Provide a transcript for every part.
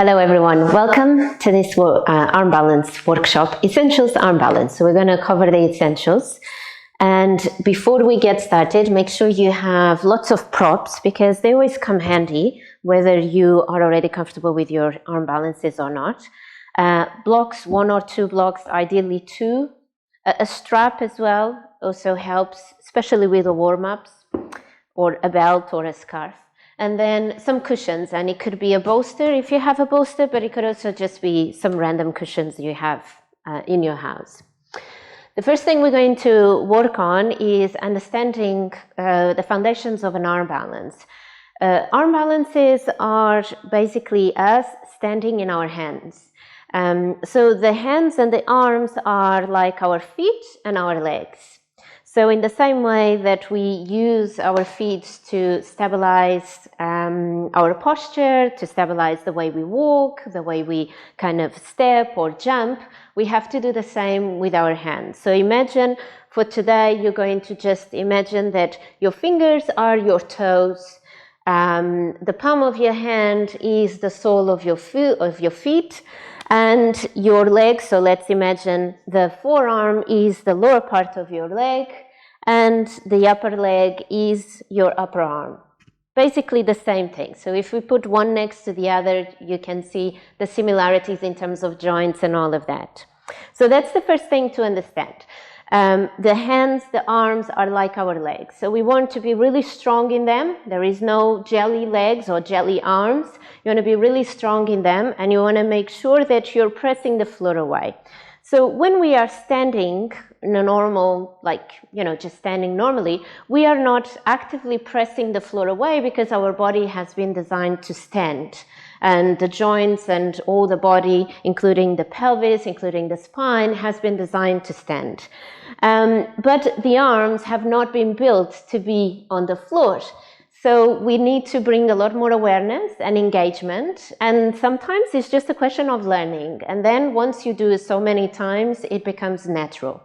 Hello everyone, welcome to this arm balance workshop, Essentials Arm Balance. So we're going to cover the essentials, and before we get started, make sure you have lots of props because they always come handy whether you are already comfortable with your arm balances or not. Blocks, 1 or 2 blocks, ideally 2. A strap as well also helps, especially with the warm-ups, or a belt or a scarf. And then some cushions, and it could be a bolster if you have a bolster, but it could also just be some random cushions you have in your house. The first thing we're going to work on is understanding the foundations of an arm balance. Arm balances are basically us standing in our hands. So the hands and the arms are like our feet and our legs. So in the same way that we use our feet to stabilize our posture, to stabilize the way we walk, the way we kind of step or jump, we have to do the same with our hands. So imagine for today, you're going to just imagine that your fingers are your toes. The palm of your hand is the sole of your feet. And your leg, so let's imagine the forearm is the lower part of your leg and the upper leg is your upper arm. Basically the same thing. So if we put one next to the other, you can see the similarities in terms of joints and all of that. So that's the first thing to understand. The hands, the arms are like our legs. So we want to be really strong in them. There is no jelly legs or jelly arms. You want to be really strong in them, and you want to make sure that you're pressing the floor away. So when we are standing in a normal, just standing normally, we are not actively pressing the floor away because our body has been designed to stand. And the joints and all the body, including the pelvis, including the spine, has been designed to stand. But the arms have not been built to be on the floor. So we need to bring a lot more awareness and engagement. And sometimes it's just a question of learning. And then once you do it so many times, it becomes natural.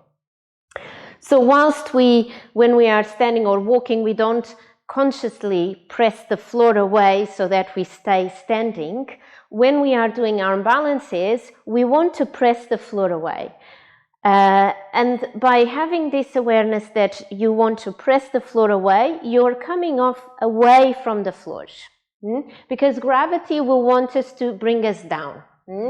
So whilst when we are standing or walking, we don't consciously press the floor away so that we stay standing. When we are doing arm balances, we want to press the floor away. And by having this awareness that you want to press the floor away, you're coming away from the floor. Because gravity will want us to bring us down.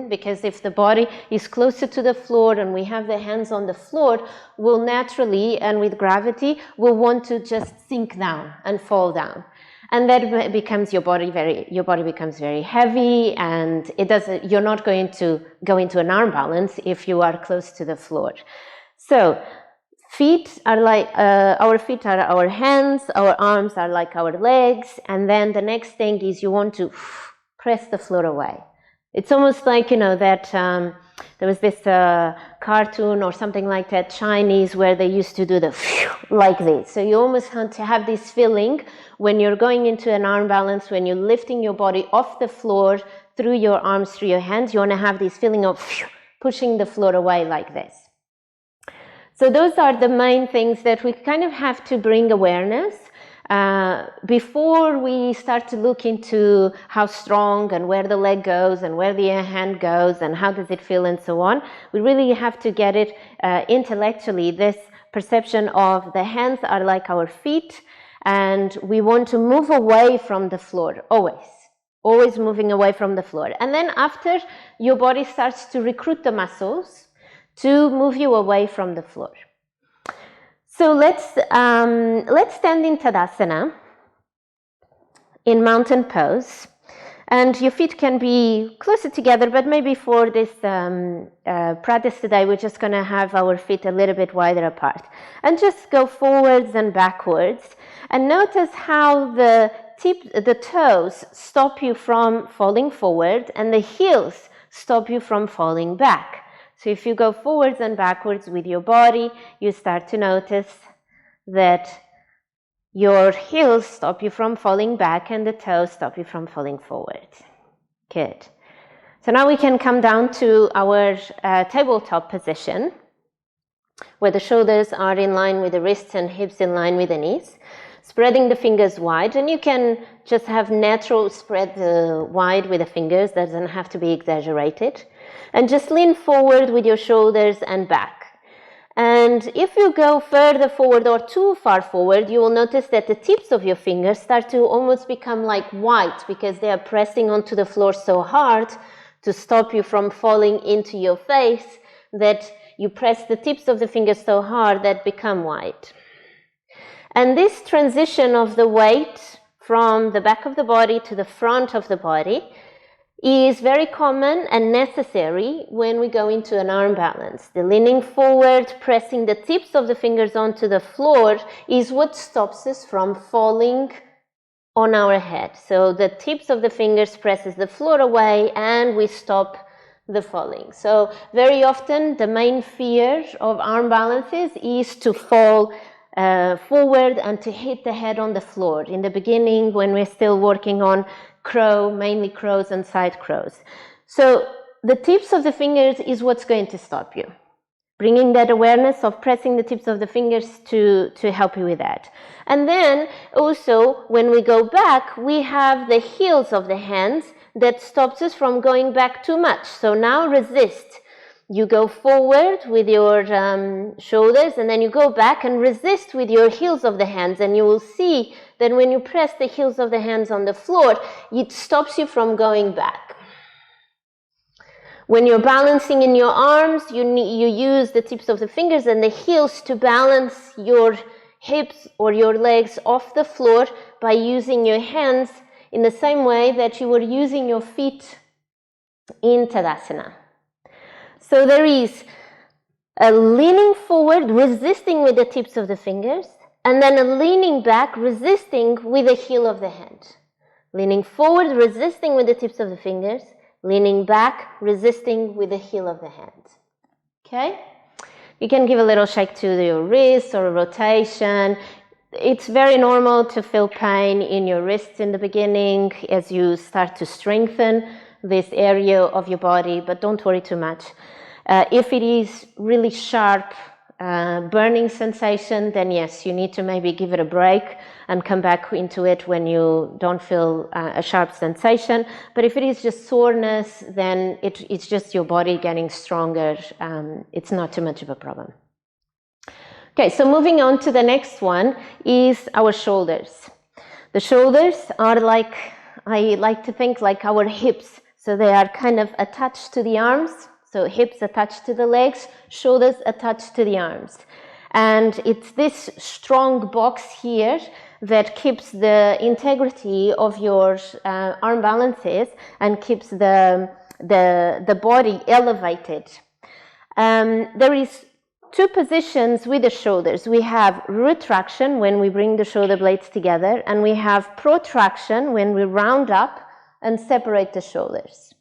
Because if the body is closer to the floor and we have the hands on the floor, we'll naturally, and with gravity, will want to just sink down and fall down. And that becomes your body becomes very heavy, and you're not going to go into an arm balance if you are close to the floor. So feet are like our feet are our hands, our arms are like our legs, and then the next thing is you want to press the floor away. It's almost like, that there was this cartoon or something like that, Chinese, where they used to do the like this. So you almost want to have this feeling when you're going into an arm balance, when you're lifting your body off the floor through your arms, through your hands, you want to have this feeling of pushing the floor away like this. So those are the main things that we kind of have to bring awareness. Before we start to look into how strong and where the leg goes and where the hand goes and how does it feel and so on, we really have to get it intellectually, this perception of the hands are like our feet, and we want to move away from the floor, always moving away from the floor. And then after, your body starts to recruit the muscles to move you away from the floor. So let's stand in Tadasana, in mountain pose, and your feet can be closer together, but maybe for this practice today, we're just going to have our feet a little bit wider apart. And just go forwards and backwards, and notice how the toes stop you from falling forward, and the heels stop you from falling back. So if you go forwards and backwards with your body, you start to notice that your heels stop you from falling back and the toes stop you from falling forward. Good. So now we can come down to our tabletop position, where the shoulders are in line with the wrists and hips in line with the knees. spreading the fingers wide, and you can just have natural spread wide with the fingers, doesn't have to be exaggerated, and just lean forward with your shoulders and back. And if you go further forward or too far forward, you will notice that the tips of your fingers start to almost become like white because they are pressing onto the floor so hard to stop you from falling into your face that you press the tips of the fingers so hard that become white. And this transition of the weight from the back of the body to the front of the body is very common and necessary when we go into an arm balance. The leaning forward, pressing the tips of the fingers onto the floor is what stops us from falling on our head. So the tips of the fingers presses the floor away and we stop the falling. So very often the main fear of arm balances is to fall forward and to hit the head on the floor. In the beginning, when we're still working on crow, mainly crows and side crows. So the tips of the fingers is what's going to stop you. Bringing that awareness of pressing the tips of the fingers to help you with that. And then also when we go back, we have the heels of the hands that stops us from going back too much. So now resist. You go forward with your shoulders and then you go back and resist with your heels of the hands, and you will see that when you press the heels of the hands on the floor, it stops you from going back. When you're balancing in your arms, you use the tips of the fingers and the heels to balance your hips or your legs off the floor by using your hands in the same way that you were using your feet in Tadasana. So there is a leaning forward, resisting with the tips of the fingers, and then a leaning back, resisting with the heel of the hand. Leaning forward, resisting with the tips of the fingers, leaning back, resisting with the heel of the hand. Okay? You can give a little shake to your wrists or a rotation. It's very normal to feel pain in your wrists in the beginning as you start to strengthen this area of your body, but don't worry too much. If it is really sharp, burning sensation, then yes, you need to maybe give it a break and come back into it when you don't feel a sharp sensation. But if it is just soreness, then it's just your body getting stronger. It's not too much of a problem. Okay, so moving on to the next one is our shoulders. The shoulders are like, I like to think like our hips. So they are kind of attached to the arms. So hips attached to the legs, shoulders attached to the arms. And it's this strong box here that keeps the integrity of your arm balances and keeps the body elevated. There is two positions with the shoulders. We have retraction when we bring the shoulder blades together, and we have protraction when we round up and separate the shoulders.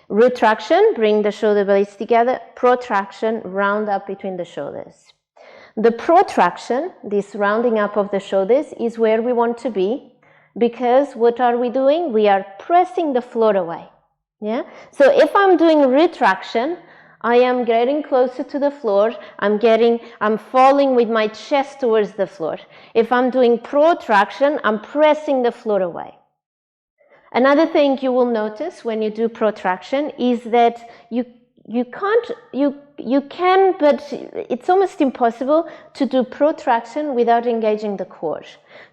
Retraction, bring the shoulder blades together. Protraction, round up between the shoulders. The protraction, this rounding up of the shoulders, is where we want to be, because what are we doing? We are pressing the floor away. Yeah. So if I'm doing retraction, I am getting closer to the floor. I'm falling with my chest towards the floor. If I'm doing protraction, I'm pressing the floor away. Another thing you will notice when you do protraction is that you can, but it's almost impossible to do protraction without engaging the core.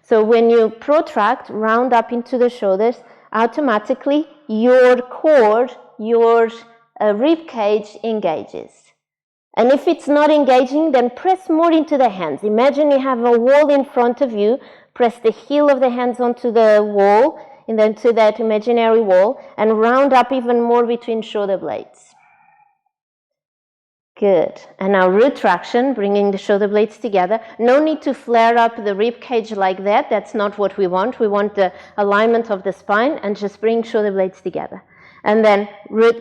So when you protract, round up into the shoulders, automatically your core, your rib cage engages. And if it's not engaging, then press more into the hands. Imagine you have a wall in front of you, press the heel of the hands onto the wall, and then to that imaginary wall, and round up even more between shoulder blades. Good. And now retraction, bringing the shoulder blades together. No need to flare up the rib cage like that. That's not what we want. We want the alignment of the spine, and just bring shoulder blades together. And then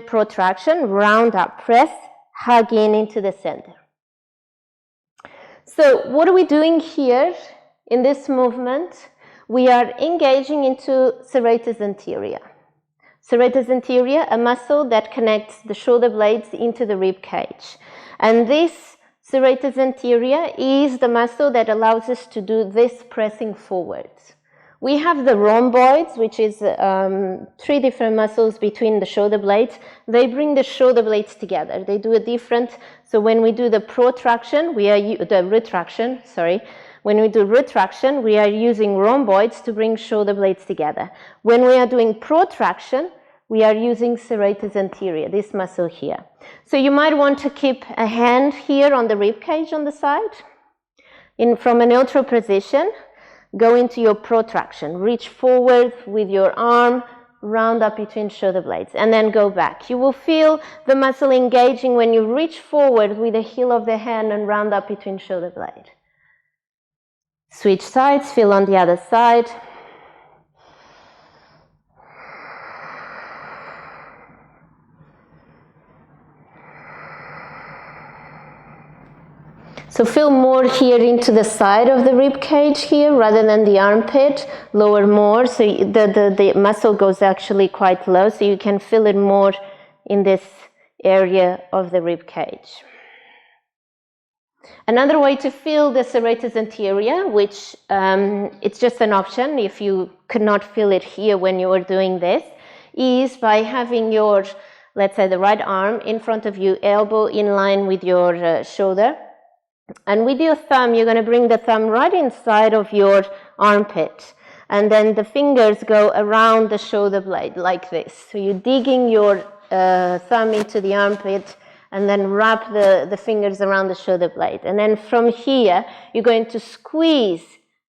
protraction, round up, press, hug in into the center. So what are we doing here in this movement? We are engaging into serratus anterior. Serratus anterior, a muscle that connects the shoulder blades into the rib cage. And this Serratus anterior is the muscle that allows us to do this pressing forwards. We have the rhomboids, which is 3 different muscles between the shoulder blades. They bring the shoulder blades together. They do a different, so when we do the protraction, when we do retraction, we are using rhomboids to bring shoulder blades together. When we are doing protraction, we are using serratus anterior, this muscle here. So you might want to keep a hand here on the rib cage on the side. From a neutral position, go into your protraction. Reach forward with your arm, round up between shoulder blades, and then go back. You will feel the muscle engaging when you reach forward with the heel of the hand and round up between shoulder blades. Switch sides, feel on the other side. So feel more here into the side of the rib cage here rather than the armpit. Lower more, so the muscle goes actually quite low, so you can feel it more in this area of the rib cage. Another way to feel the serratus anterior, which it's just an option if you could not feel it here when you were doing this, is by having your, let's say, the right arm in front of you, elbow in line with your shoulder. And with your thumb, you're going to bring the thumb right inside of your armpit. And then the fingers go around the shoulder blade like this. So you're digging your thumb into the armpit and then wrap the fingers around the shoulder blade. And then from here, you're going to squeeze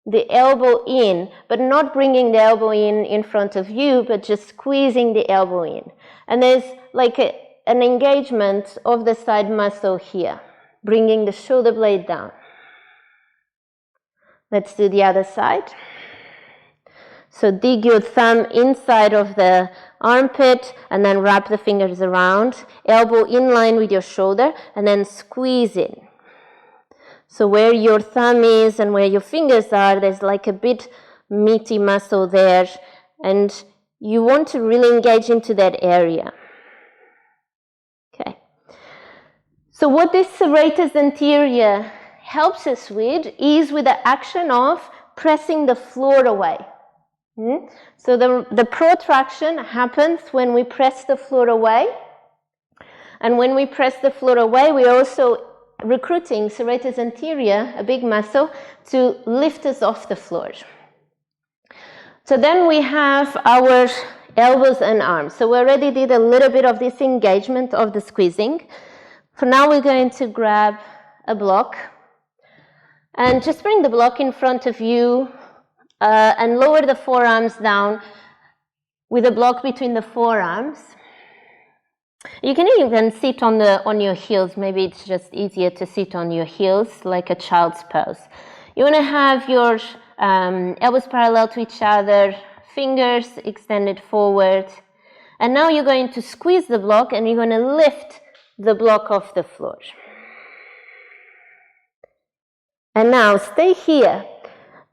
the elbow in, but not bringing the elbow in front of you, but just squeezing the elbow in. And there's like an engagement of the side muscle here, bringing the shoulder blade down. Let's do the other side. So dig your thumb inside of the armpit and then wrap the fingers around, elbow in line with your shoulder, and then squeeze in. So where your thumb is and where your fingers are, there's like a bit meaty muscle there, and you want to really engage into that area. Okay. So what this serratus anterior helps us with is with the action of pressing the floor away. So the protraction happens when we press the floor away. And when we press the floor away, we're also recruiting serratus anterior, a big muscle, to lift us off the floor. So then we have our elbows and arms. So we already did a little bit of this engagement of the squeezing. For now, we're going to grab a block and just bring the block in front of you and lower the forearms down with a block between the forearms. You can even sit on your heels. Maybe it's just easier to sit on your heels like a child's pose. You want to have your elbows parallel to each other, fingers extended forward. And now you're going to squeeze the block and you're going to lift the block off the floor. And now stay here.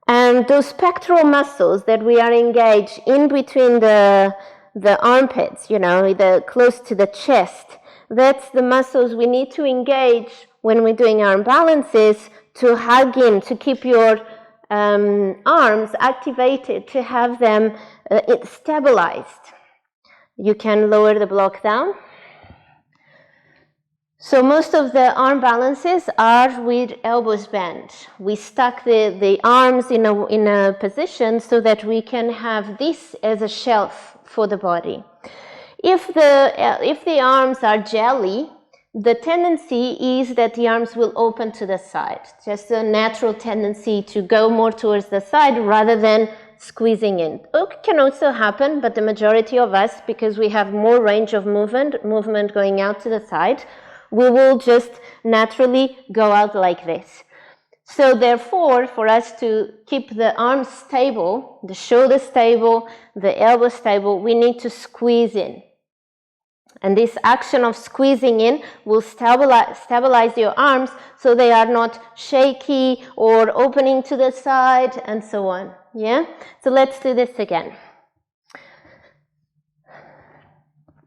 And those pectoral muscles that we are engaged in between the armpits, close to the chest, that's the muscles we need to engage when we're doing arm balances to hug in, to keep your arms activated, to have them stabilized. You can lower the block down. So most of the arm balances are with elbows bent. We stack the arms in a position so that we can have this as a shelf for the body. If the arms are jelly, the tendency is that the arms will open to the side. Just a natural tendency to go more towards the side rather than squeezing in. It can also happen, but the majority of us, because we have more range of movement going out to the side, we will just naturally go out like this. So therefore, for us to keep the arms stable, the shoulder stable, the elbow stable, we need to squeeze in. And this action of squeezing in will stabilize your arms so they are not shaky or opening to the side and so on. Yeah? So let's do this again.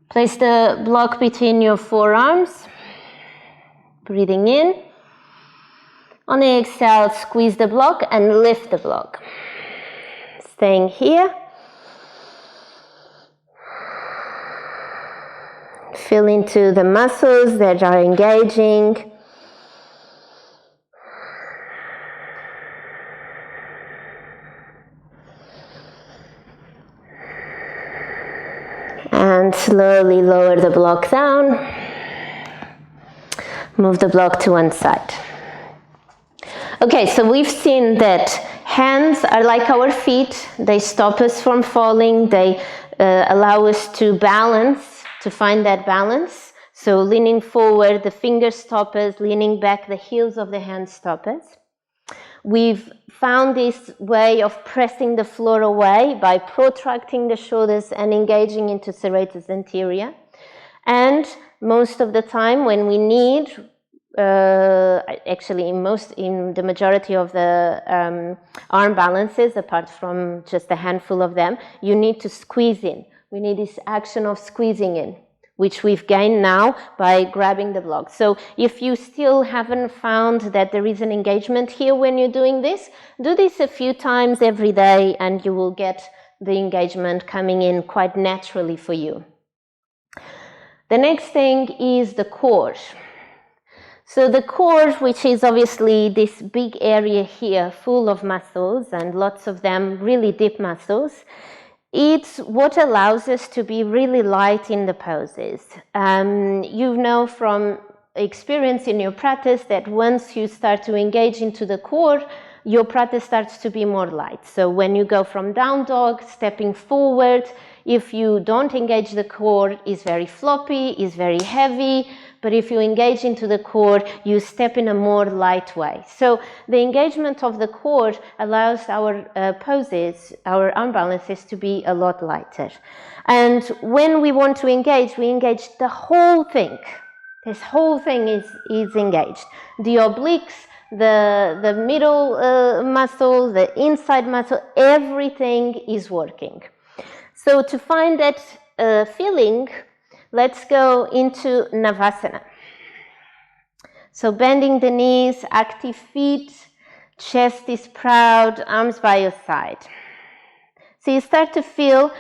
Place the block between your forearms. Breathing in. On the exhale, squeeze the block and lift the block. Staying here. Feel into the muscles that are engaging. And slowly lower the block down. Move the block to one side. Okay, so we've seen that hands are like our feet. They stop us from falling. They allow us to balance, to find that balance. So leaning forward, the fingers stop us. Leaning back, the heels of the hands stop us. We've found this way of pressing the floor away by protracting the shoulders and engaging into serratus anterior. And most of the time when we need, actually in the majority of the arm balances, apart from just a handful of them, you need to squeeze in. We need this action of squeezing in, which we've gained now by grabbing the block. So if you still haven't found that there is an engagement here when you're doing this, do this a few times every day and you will get the engagement coming in quite naturally for you. The next thing is the core. So the core, which is obviously this big area here full of muscles and lots of them really deep muscles, it's what allows us to be really light in the poses. You know from experience in your practice that once you start to engage into the core, your practice starts to be more light. So when you go from down dog, stepping forward, if you don't engage the core, it's very floppy, it's very heavy. But if you engage into the core, you step in a more light way. So the engagement of the core allows our poses, our arm balances to be a lot lighter. And when we want to engage, we engage the whole thing. This whole thing is engaged. The obliques, the middle muscle, the inside muscle, everything is working. So to find that feeling, let's go into Navasana. So bending the knees, active feet, chest is proud, arms by your side. So you start to feel,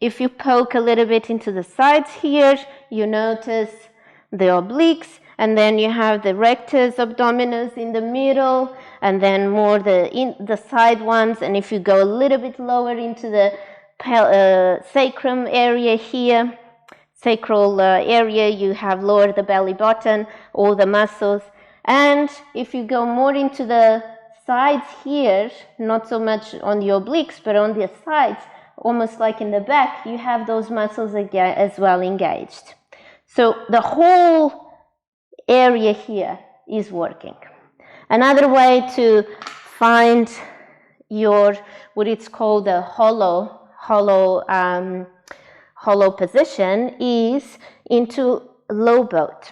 if you poke a little bit into the sides here, you notice the obliques, and then you have the rectus abdominis in the middle, and then more the side ones. And if you go a little bit lower into the sacrum area here, sacral area, you have lower the belly button, all the muscles. And if you go more into the sides here, not so much on the obliques, but on the sides, almost like in the back, you have those muscles again as well engaged. So the whole area here is working. Another way to find your, what it's called the hollow position is into low boat.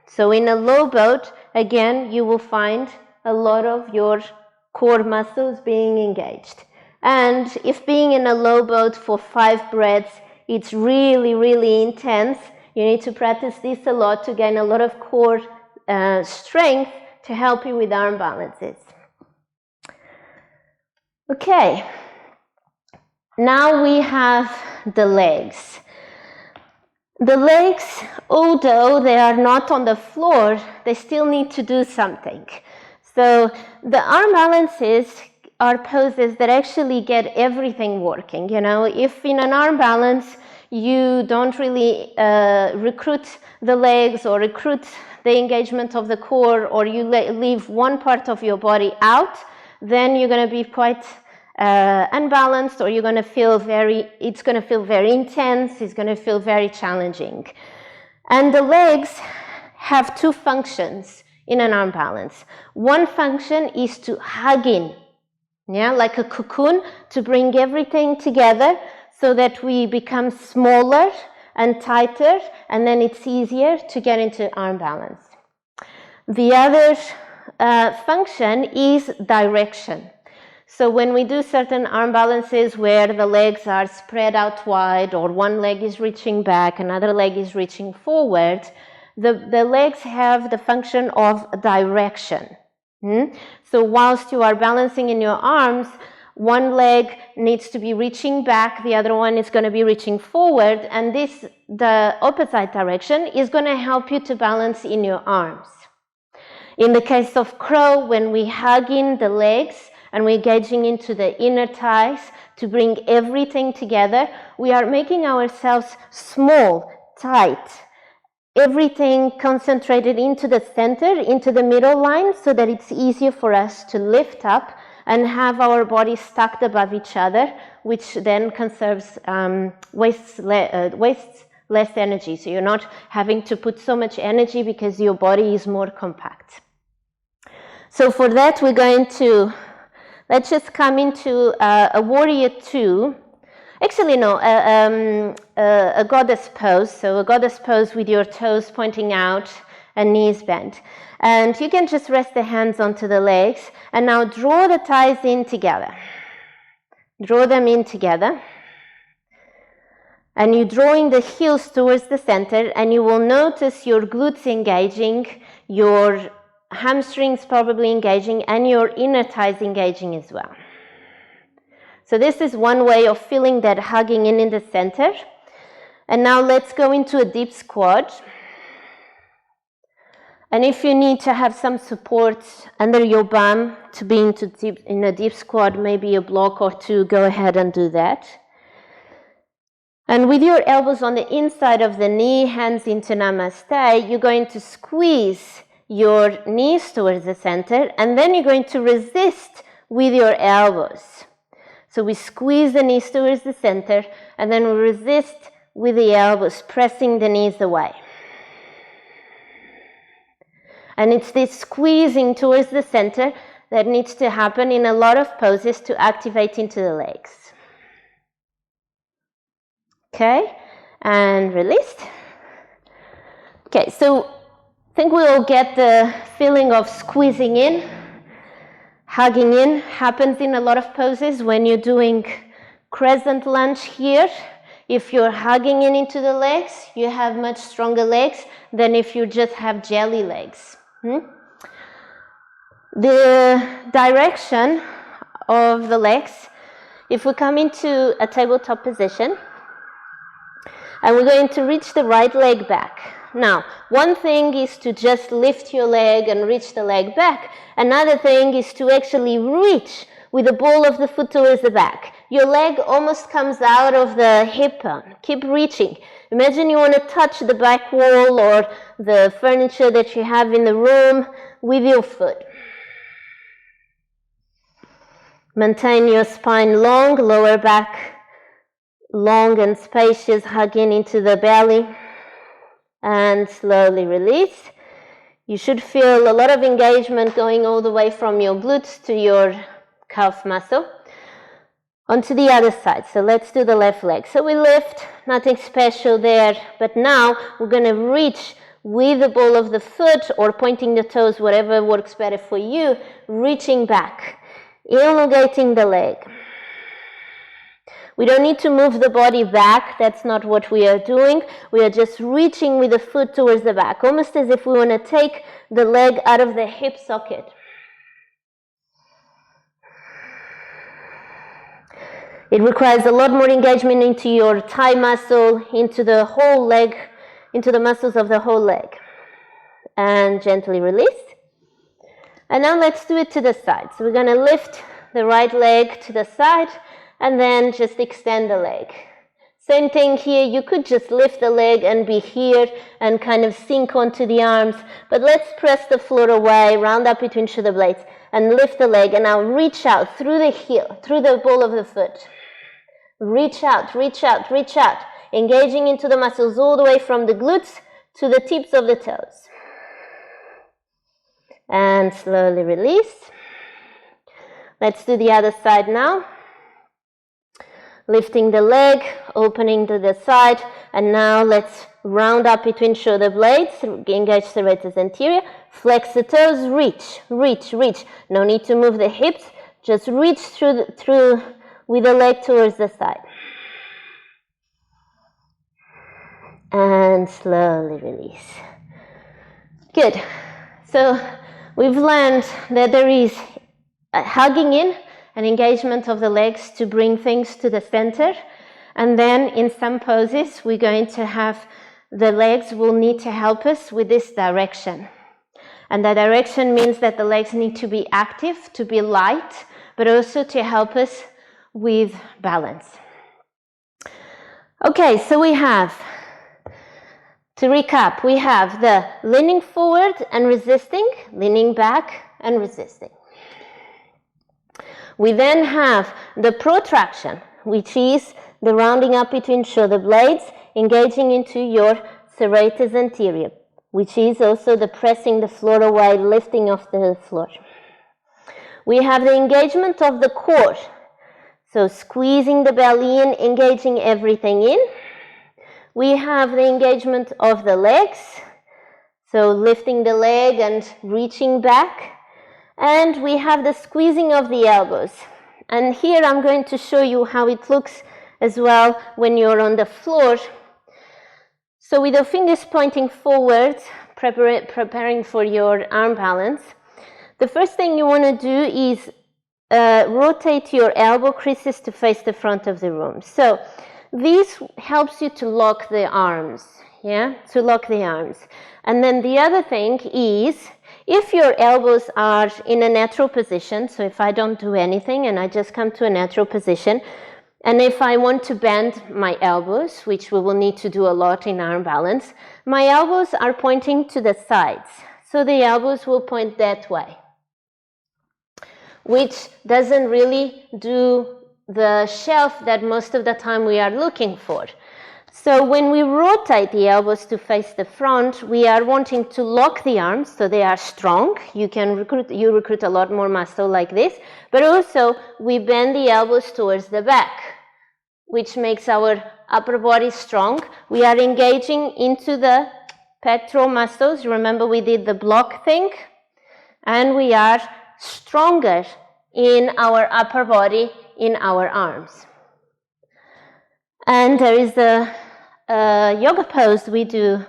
So in a low boat, again, you will find a lot of your core muscles being engaged. And if being in a low boat for 5 breaths, it's really, really intense, you need to practice this a lot to gain a lot of core strength to help you with arm balances. Okay, now we have the legs. The legs, although they are not on the floor, they still need to do something. So the arm balances are poses that actually get everything working. You know, if in an arm balance you don't really recruit the legs or recruit the engagement of the core, or you leave one part of your body out, then you're going to be quite unbalanced, or you're going to feel it's going to feel very intense, it's going to feel very challenging. And the legs have 2 functions in an arm balance. One function is to hug in, like a cocoon, to bring everything together so that we become smaller and tighter, and then it's easier to get into arm balance. The other function is direction. So when we do certain arm balances where the legs are spread out wide, or one leg is reaching back, another leg is reaching forward, the legs have the function of direction. So whilst you are balancing in your arms, one leg needs to be reaching back, the other one is going to be reaching forward, and the opposite direction is going to help you to balance in your arms. In the case of crow, when we hug in the legs and we're engaging into the inner thighs to bring everything together, we are making ourselves small, tight, everything concentrated into the center, into the middle line, so that it's easier for us to lift up and have our bodies stacked above each other, which then conserves, wastes less energy. So you're not having to put so much energy because your body is more compact. So for that, we're going to, let's just come into a warrior two. Actually, no, a goddess pose. So a goddess pose with your toes pointing out and knees bent. And you can just rest the hands onto the legs. And now draw the thighs in together. Draw them in together. And you're drawing the heels towards the center. And you will notice your glutes engaging, your hamstrings probably engaging, and your inner thighs engaging as well. So this is one way of feeling that hugging in the center. And now let's go into a deep squat. And if you need to have some support under your bum to be in a deep squat, maybe a block or two, go ahead and do that. And with your elbows on the inside of the knee, hands into Namaste, you're going to squeeze your knees towards the center, and then you're going to resist with your elbows. So we squeeze the knees towards the center, and then we resist with the elbows, pressing the knees away. And it's this squeezing towards the center that needs to happen in a lot of poses to activate into the legs. Okay, and released. Okay, so I think we all get the feeling of squeezing in. Hugging in happens in a lot of poses. When you're doing crescent lunge here, if you're hugging in into the legs, you have much stronger legs than if you just have jelly legs. The direction of the legs, if we come into a tabletop position, and we're going to reach the right leg back. Now, one thing is to just lift your leg and reach the leg back. Another thing is to actually reach with the ball of the foot towards the back. Your leg almost comes out of the hip bone. Keep reaching. Imagine you want to touch the back wall or the furniture that you have in the room with your foot. Maintain your spine long, lower back long and spacious, hugging into the belly. And slowly release. You should feel a lot of engagement going all the way from your glutes to your calf muscle. Onto the other side. So let's do the left leg. So we lift, nothing special there, but now we're going to reach with the ball of the foot or pointing the toes, whatever works better for you, reaching back, elongating the leg. We don't need to move the body back. That's not what we are doing. We are just reaching with the foot towards the back, almost as if we want to take the leg out of the hip socket. It requires a lot more engagement into your thigh muscle, into the whole leg, into the muscles of the whole leg. And gently release. And now let's do it to the side. So we're going to lift the right leg to the side, and then just extend the leg. Same thing here, you could just lift the leg and be here and kind of sink onto the arms, but let's press the floor away, round up between shoulder blades, and lift the leg, and now reach out through the heel, through the ball of the foot. Reach out, reach out, reach out, engaging into the muscles all the way from the glutes to the tips of the toes. And slowly release. Let's do the other side now. Lifting the leg, opening to the side, and now let's round up between shoulder blades, engage serratus anterior, flex the toes, reach, reach, reach. No need to move the hips, just reach through with the leg towards the side. And slowly release. Good. So We've learned that there is a hugging in, an engagement of the legs to bring things to the center. And then in some poses, we're going to have the legs will need to help us with this direction. And that direction means that the legs need to be active, to be light, but also to help us with balance. Okay, so we have, to recap, we have the leaning forward and resisting, leaning back and resisting. We then have the protraction, which is the rounding up between shoulder blades, engaging into your serratus anterior, which is also the pressing the floor away, lifting off the floor. We have the engagement of the core, so squeezing the belly in, engaging everything in. We have the engagement of the legs, so lifting the leg and reaching back. And we have the squeezing of the elbows. And here I'm going to show you how it looks as well when you're on the floor. So with your fingers pointing forward, preparing for your arm balance, the first thing you want to do is rotate your elbow creases to face the front of the room. So this helps you to lock the arms, to lock the arms. And then the other thing is, if your elbows are in a natural position, so if I don't do anything and I just come to a natural position, and if I want to bend my elbows, which we will need to do a lot in arm balance, my elbows are pointing to the sides. So the elbows will point that way, which doesn't really do the shelf that most of the time we are looking for. So when we rotate the elbows to face the front, we are wanting to lock the arms so they are strong. You recruit a lot more muscle like this, but also we bend the elbows towards the back, which makes our upper body strong. We are engaging into the pectoral muscles. Remember we did the block thing, and we are stronger in our upper body, in our arms. And there is a yoga pose we do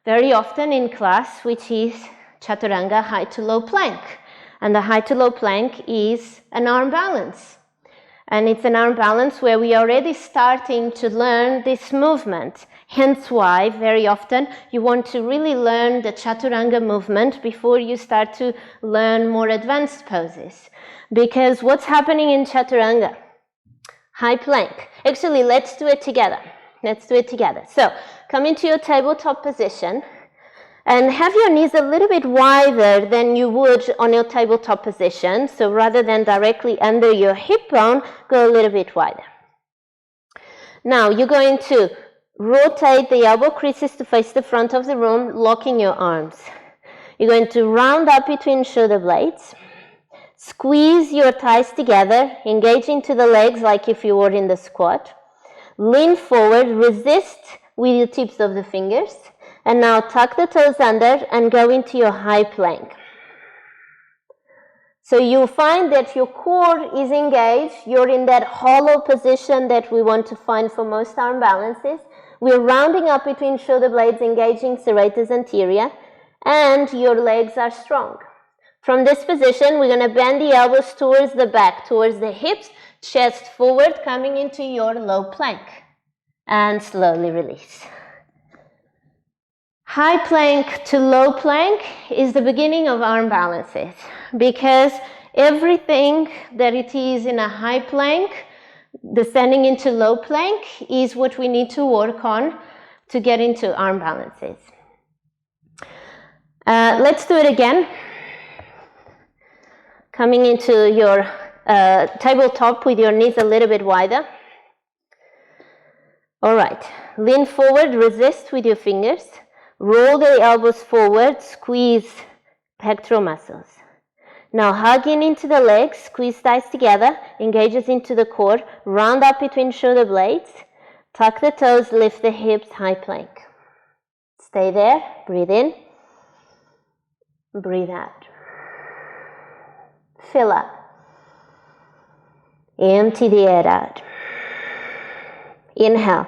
very often in class, which is Chaturanga, high to low plank. And the high to low plank is an arm balance. And it's an arm balance where we are already starting to learn this movement. Hence why, very often, you want to really learn the Chaturanga movement before you start to learn more advanced poses. Because what's happening in Chaturanga? High plank. Actually, let's do it together. Let's do it together. So, come into your tabletop position and have your knees a little bit wider than you would on your tabletop position. So rather than directly under your hip bone, go a little bit wider. Now, you're going to rotate the elbow creases to face the front of the room, locking your arms. You're going to round up between shoulder blades. Squeeze your thighs together, engage into the legs like if you were in the squat. Lean forward, resist with your tips of the fingers. And now tuck the toes under and go into your high plank. So you'll find that your core is engaged. You're in that hollow position that we want to find for most arm balances. We're rounding up between shoulder blades, engaging serratus anterior, and your legs are strong. From this position, we're going to bend the elbows towards the back, towards the hips, chest forward, coming into your low plank. And slowly release. High plank to low plank is the beginning of arm balances, because everything that it is in a high plank, descending into low plank, is what we need to work on to get into arm balances. Let's do it again. Coming into your tabletop with your knees a little bit wider. All right, lean forward, resist with your fingers. Roll the elbows forward, squeeze pectoral muscles. Now hug in into the legs, squeeze thighs together, engages into the core, round up between shoulder blades, tuck the toes, lift the hips, high plank. Stay there, breathe in, breathe out. Fill up. Empty the air out. Inhale.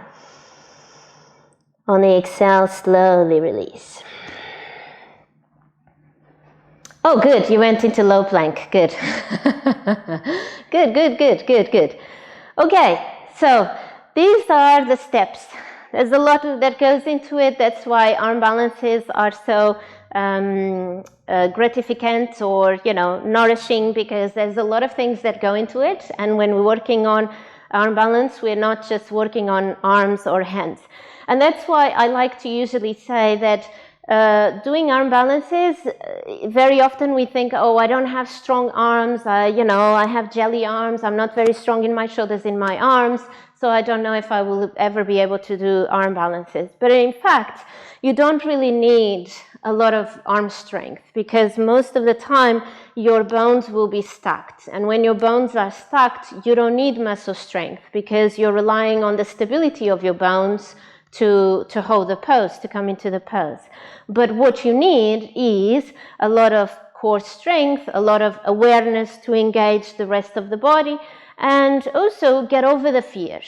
On the exhale, slowly release. Oh, good. You went into low plank. Good. Good. Okay, so these are the steps. There's a lot that goes into it. That's why arm balances are so gratificant or, nourishing, because there's a lot of things that go into it. And when we're working on arm balance, we're not just working on arms or hands. And that's why I like to usually say that doing arm balances, very often we think, oh, I don't have strong arms, I have jelly arms, I'm not very strong in my shoulders, in my arms, so I don't know if I will ever be able to do arm balances. But in fact, you don't really need a lot of arm strength, because most of the time your bones will be stacked. And when your bones are stacked, you don't need muscle strength, because you're relying on the stability of your bones to hold the pose, to come into the pose. But what you need is a lot of core strength, a lot of awareness to engage the rest of the body, and also get over the fear.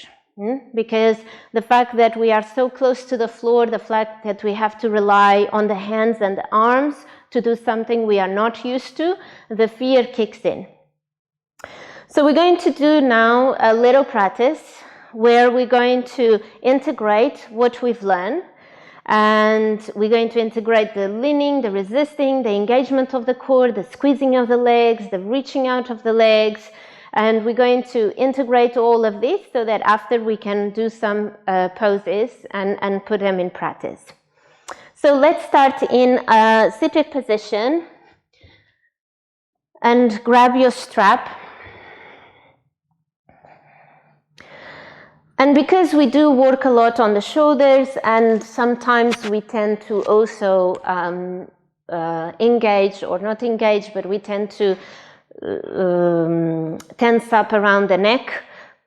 Because the fact that we are so close to the floor, the fact that we have to rely on the hands and the arms to do something we are not used to, the fear kicks in. So we're going to do now a little practice where we're going to integrate what we've learned, and we're going to integrate the leaning, the resisting, the engagement of the core, the squeezing of the legs, the reaching out of the legs, and we're going to integrate all of this so that after we can do some poses and put them in practice. So let's start in a seated position and grab your strap. And because we do work a lot on the shoulders, and sometimes we tend to also engage, or not engage, but we tend to tense up around the neck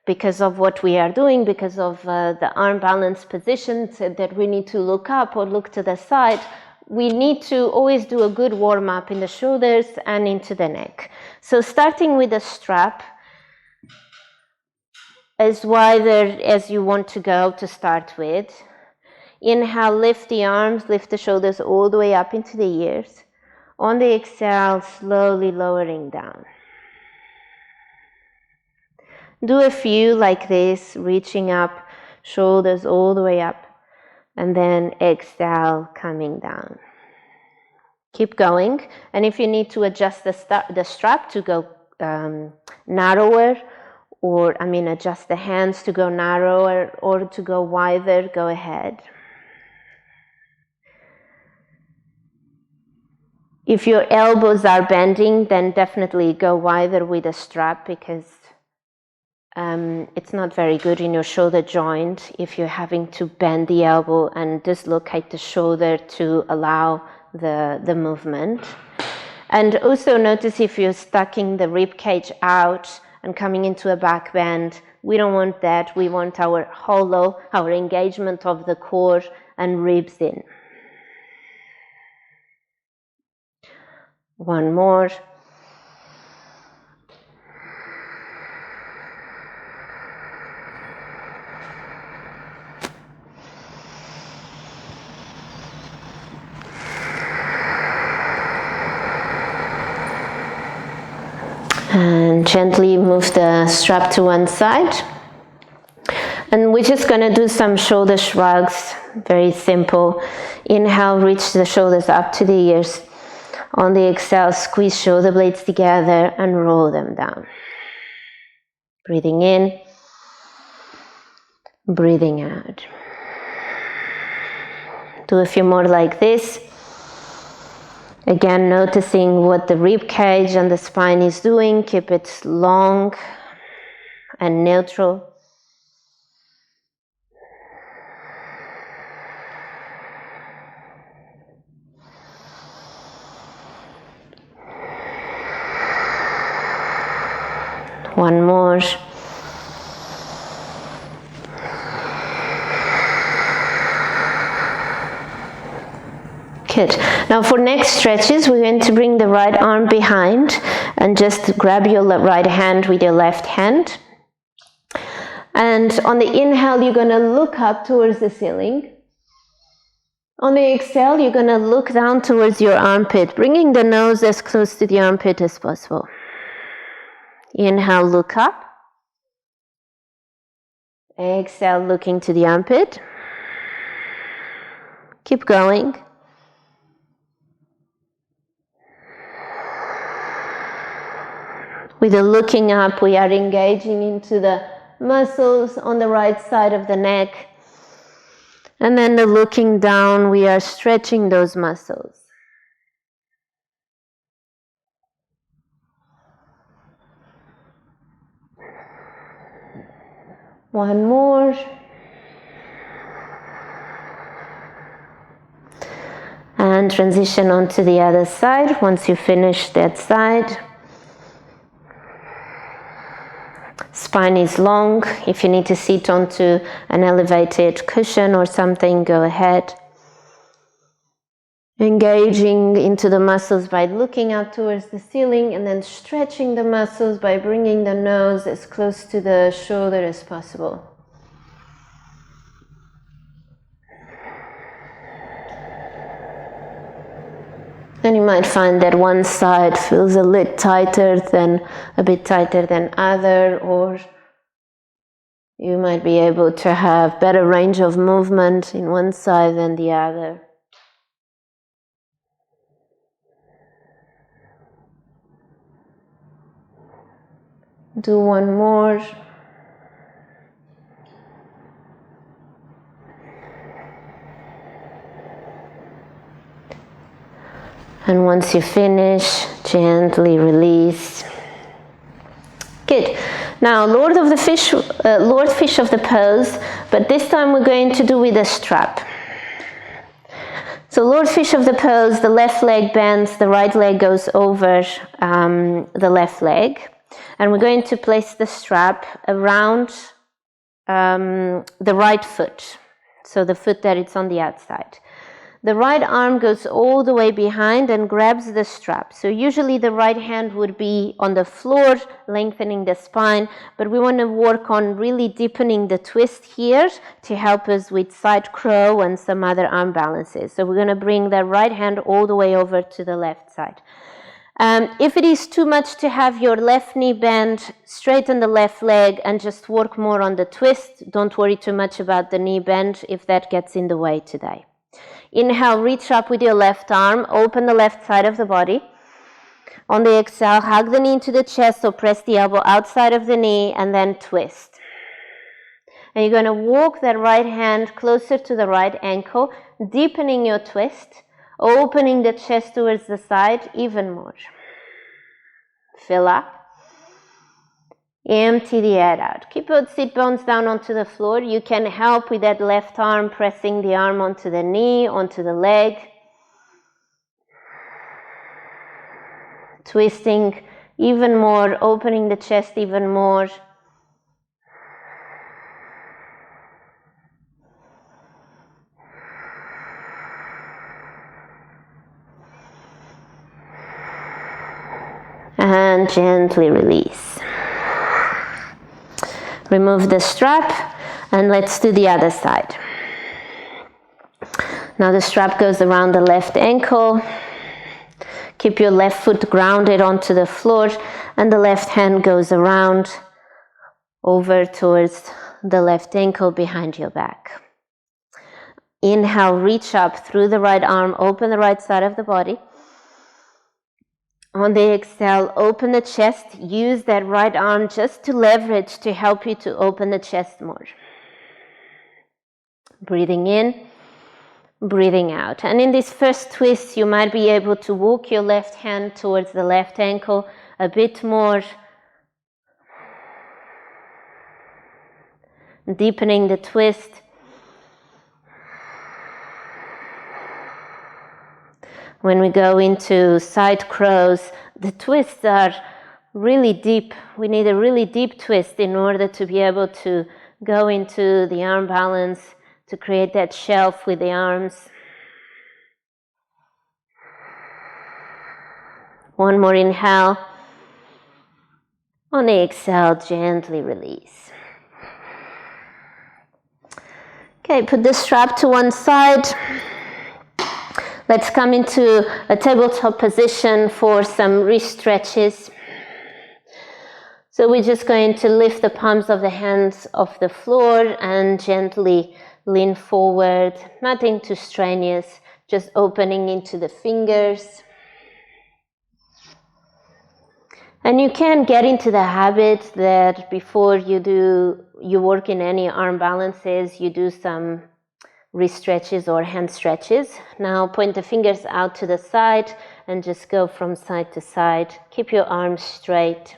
because of what we are doing, because of the arm balance position, so that we need to look up or look to the side. We need to always do a good warm up in the shoulders and into the neck. So starting with the strap, as wider as you want to go to start with. Inhale, lift the arms, lift the shoulders all the way up into the ears. On the exhale, slowly lowering down. Do a few like this, reaching up, shoulders all the way up, and then exhale, coming down. Keep going, and if you need to adjust the strap to go narrower, or adjust the hands to go narrower or to go wider, go ahead. If your elbows are bending, then definitely go wider with the strap, because it's not very good in your shoulder joint if you're having to bend the elbow and dislocate the shoulder to allow the movement. And also notice if you're stucking the rib cage out and coming into a back bend. We don't want that. We want our hollow, our engagement of the core and ribs in. One more. And gently move the strap to one side. And we're just going to do some shoulder shrugs, very simple. Inhale, reach the shoulders up to the ears. On the exhale, squeeze shoulder blades together and roll them down. Breathing in, breathing out. Do a few more like this. Again, noticing what the rib cage and the spine is doing. Keep it long and neutral. One more. Good. Now for next stretches, we're going to bring the right arm behind and just grab your right hand with your left hand. And on the inhale, you're going to look up towards the ceiling. On the exhale, you're going to look down towards your armpit, bringing the nose as close to the armpit as possible. Inhale, look up. Exhale, looking to the armpit. Keep going. With the looking up, we are engaging into the muscles on the right side of the neck. And then the looking down, we are stretching those muscles. One more. And transition onto the other side once you finish that side. Spine is long. If you need to sit onto an elevated cushion or something, go ahead. Engaging into the muscles by looking up towards the ceiling and then stretching the muscles by bringing the nose as close to the shoulder as possible. And you might find that one side feels a bit tighter than other, or you might be able to have better range of movement in one side than the other. Do one more. And once you finish, gently release. Good. Now, Lord Fish of the pose, but this time we're going to do with a strap. So Lord Fish of the pose, the left leg bends, the right leg goes over the left leg. And we're going to place the strap around the right foot, so the foot that it's on the outside. The right arm goes all the way behind and grabs the strap. So usually the right hand would be on the floor, lengthening the spine, but we want to work on really deepening the twist here to help us with side crow and some other arm balances. So we're going to bring the right hand all the way over to the left side. If it is too much to have your left knee bend, straighten the left leg and just work more on the twist. Don't worry too much about the knee bend if that gets in the way today. Inhale, reach up with your left arm, open the left side of the body. On the exhale, hug the knee into the chest, so press the elbow outside of the knee and then twist. And you're going to walk that right hand closer to the right ankle, deepening your twist, opening the chest towards the side even more. Fill up. Empty the head out. Keep your sit bones down onto the floor. You can help with that left arm, pressing the arm onto the knee, onto the leg. Twisting even more, opening the chest even more. And gently release. Remove the strap and let's do the other side. Now the strap goes around the left ankle. Keep your left foot grounded onto the floor and the left hand goes around over towards the left ankle behind your back. Inhale, reach up through the right arm, open the right side of the body. On the exhale, open the chest. Use that right arm just to leverage to help you to open the chest more. Breathing in, breathing out. And in this first twist, you might be able to walk your left hand towards the left ankle a bit more, deepening the twist. When we go into side crows, the twists are really deep. We need a really deep twist in order to be able to go into the arm balance, to create that shelf with the arms. One more inhale. On the exhale, gently release. Okay, put the strap to one side. Let's come into a tabletop position for some wrist stretches. So we're just going to lift the palms of the hands off the floor and gently lean forward. Nothing too strenuous, just opening into the fingers. And you can get into the habit that before you work in any arm balances, you do some wrist stretches or hand stretches. Now point the fingers out to the side and just go from side to side. Keep your arms straight.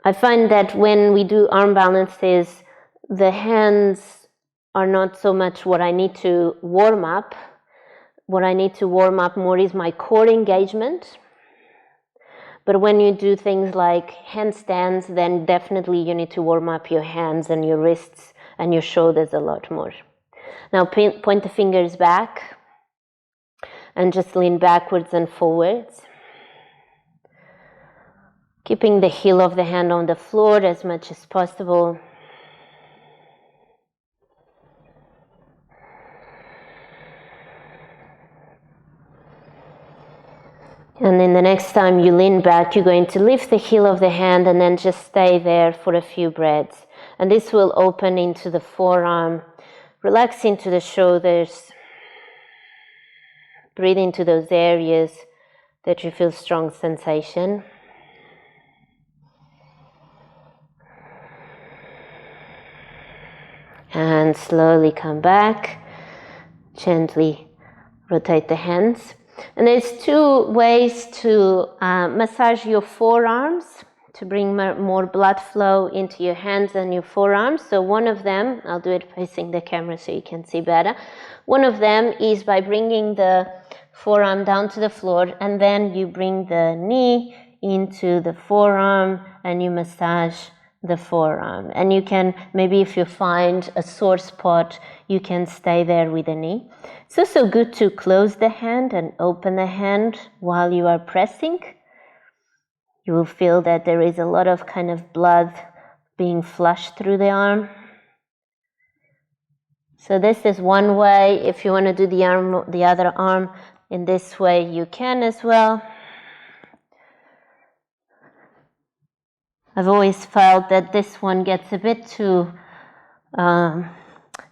I find that when we do arm balances, the hands are not so much what I need to warm up. What I need to warm up more is my core engagement. But when you do things like handstands, then definitely you need to warm up your hands and your wrists and your shoulders a lot more. Now point the fingers back and just lean backwards and forwards. Keeping the heel of the hand on the floor as much as possible. And then the next time you lean back, you're going to lift the heel of the hand and then just stay there for a few breaths. And this will open into the forearm, relax into the shoulders, breathe into those areas that you feel strong sensation. And slowly come back, gently rotate the hands. And there's two ways to massage your forearms to bring more blood flow into your hands and your forearms. So one of them, I'll do it facing the camera so you can see better. One of them is by bringing the forearm down to the floor, and then you bring the knee into the forearm and you massage the forearm. And you can, maybe if you find a sore spot, you can stay there with the knee. It's also good to close the hand and open the hand while you are pressing. You will feel that there is a lot of kind of blood being flushed through the arm. So this is one way. If you want to do the other arm in this way, you can as well. I've always felt that this one gets a bit too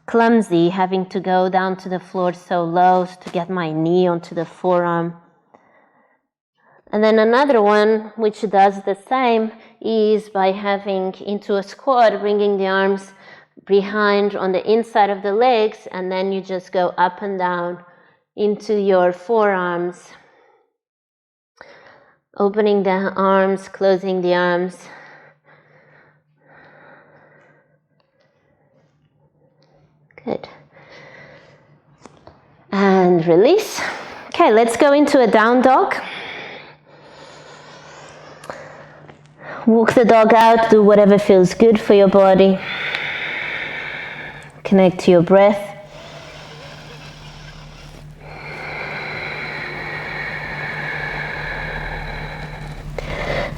clumsy, having to go down to the floor so low to get my knee onto the forearm. And then another one, which does the same, is by having into a squat, bringing the arms behind on the inside of the legs, and then you just go up and down into your forearms. Opening the arms, closing the arms. Good. And release. Okay, let's go into a down dog. Walk the dog out, do whatever feels good for your body. Connect to your breath.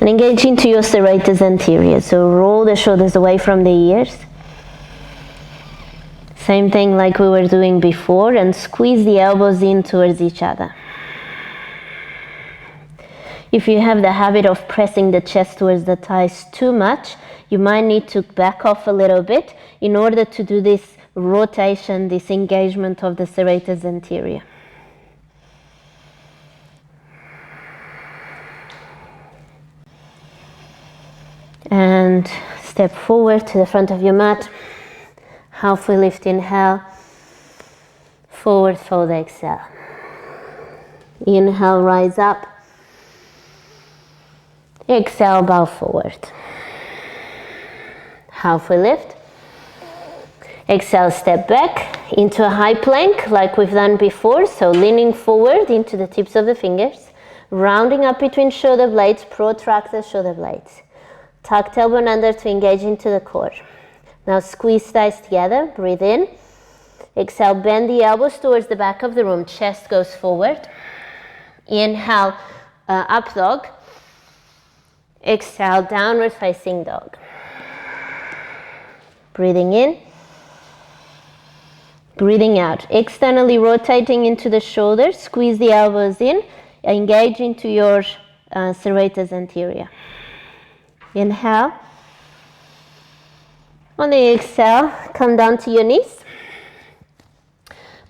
And engage into your serratus anterior. So roll the shoulders away from the ears. Same thing like we were doing before, and squeeze the elbows in towards each other. If you have the habit of pressing the chest towards the thighs too much, you might need to back off a little bit in order to do this rotation, this engagement of the serratus anterior. And step forward to the front of your mat. Halfway lift, inhale. Forward fold, exhale. Inhale, rise up. Exhale, bow forward. Halfway lift. Exhale, step back into a high plank like we've done before. So leaning forward into the tips of the fingers. Rounding up between shoulder blades, protract the shoulder blades. Tuck tailbone under to engage into the core. Now squeeze thighs together, breathe in. Exhale, bend the elbows towards the back of the room, chest goes forward. Inhale, up dog. Exhale, downward facing dog. Breathing in. Breathing out. Externally rotating into the shoulders. Squeeze the elbows in. Engage into your serratus anterior. Inhale. On the exhale, come down to your knees.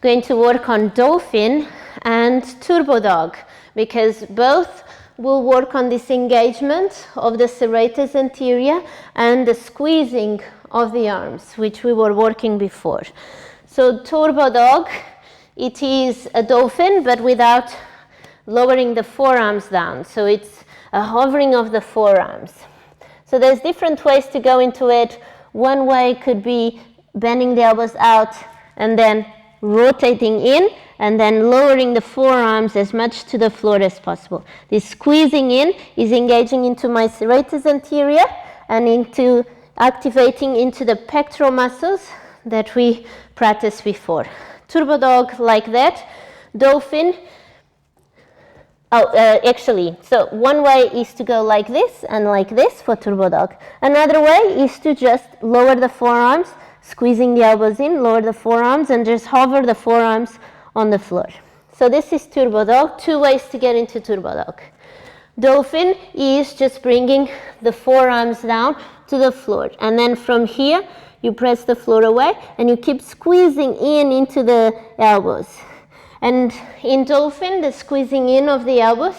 Going to work on Dolphin and Turbo Dog, because both will work on this engagement of the serratus anterior and the squeezing of the arms, which we were working before. So Turbo Dog, it is a dolphin, but without lowering the forearms down. So it's a hovering of the forearms. So there's different ways to go into it. One way could be bending the elbows out and then rotating in and then lowering the forearms as much to the floor as possible. This squeezing in is engaging into my serratus anterior and into activating into the pectoral muscles that we practiced before. Turbo Dog like that. Dolphin. So one way is to go like this and like this for Turbo Dog. Another way is to just lower the forearms, squeezing the elbows in, lower the forearms, and just hover the forearms on the floor. So this is Turbo Dog. Two ways to get into Turbo Dog. Dolphin is just bringing the forearms down to the floor. And then from here, you press the floor away and you keep squeezing in into the elbows. And in Dolphin, the squeezing in of the elbows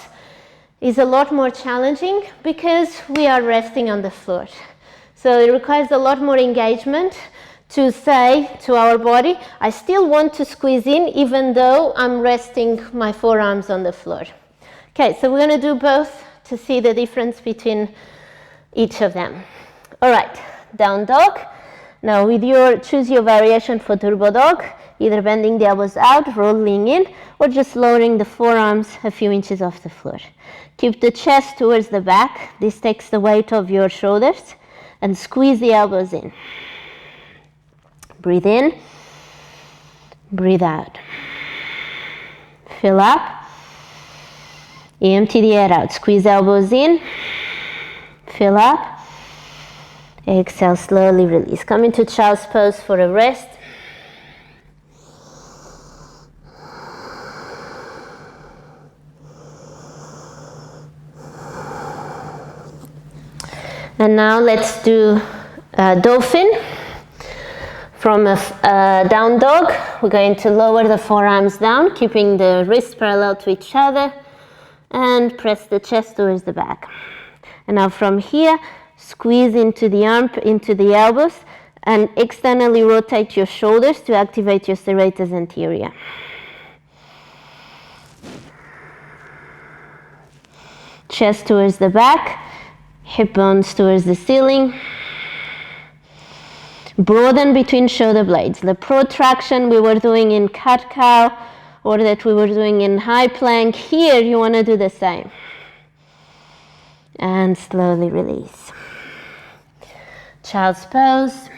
is a lot more challenging because we are resting on the floor. So it requires a lot more engagement to say to our body, I still want to squeeze in even though I'm resting my forearms on the floor. Okay, so we're going to do both to see the difference between each of them. All right, down dog. Now with your, choose your variation for Turbo Dog, either bending the elbows out, rolling in, or just lowering the forearms a few inches off the floor. Keep the chest towards the back. This takes the weight of your shoulders, and squeeze the elbows in. Breathe in, breathe out. Fill up, empty the air out. Squeeze elbows in, fill up. Exhale, slowly release. Come into child's pose for a rest. And now let's do Dolphin. From a down dog, we're going to lower the forearms down, keeping the wrists parallel to each other, and press the chest towards the back. And now from here, squeeze into the elbows, and externally rotate your shoulders to activate your serratus anterior. Chest towards the back, hip bones towards the ceiling. Broaden between shoulder blades. The protraction we were doing in cat-cow or that we were doing in high plank, here you want to do the same. And slowly release. Child's pose.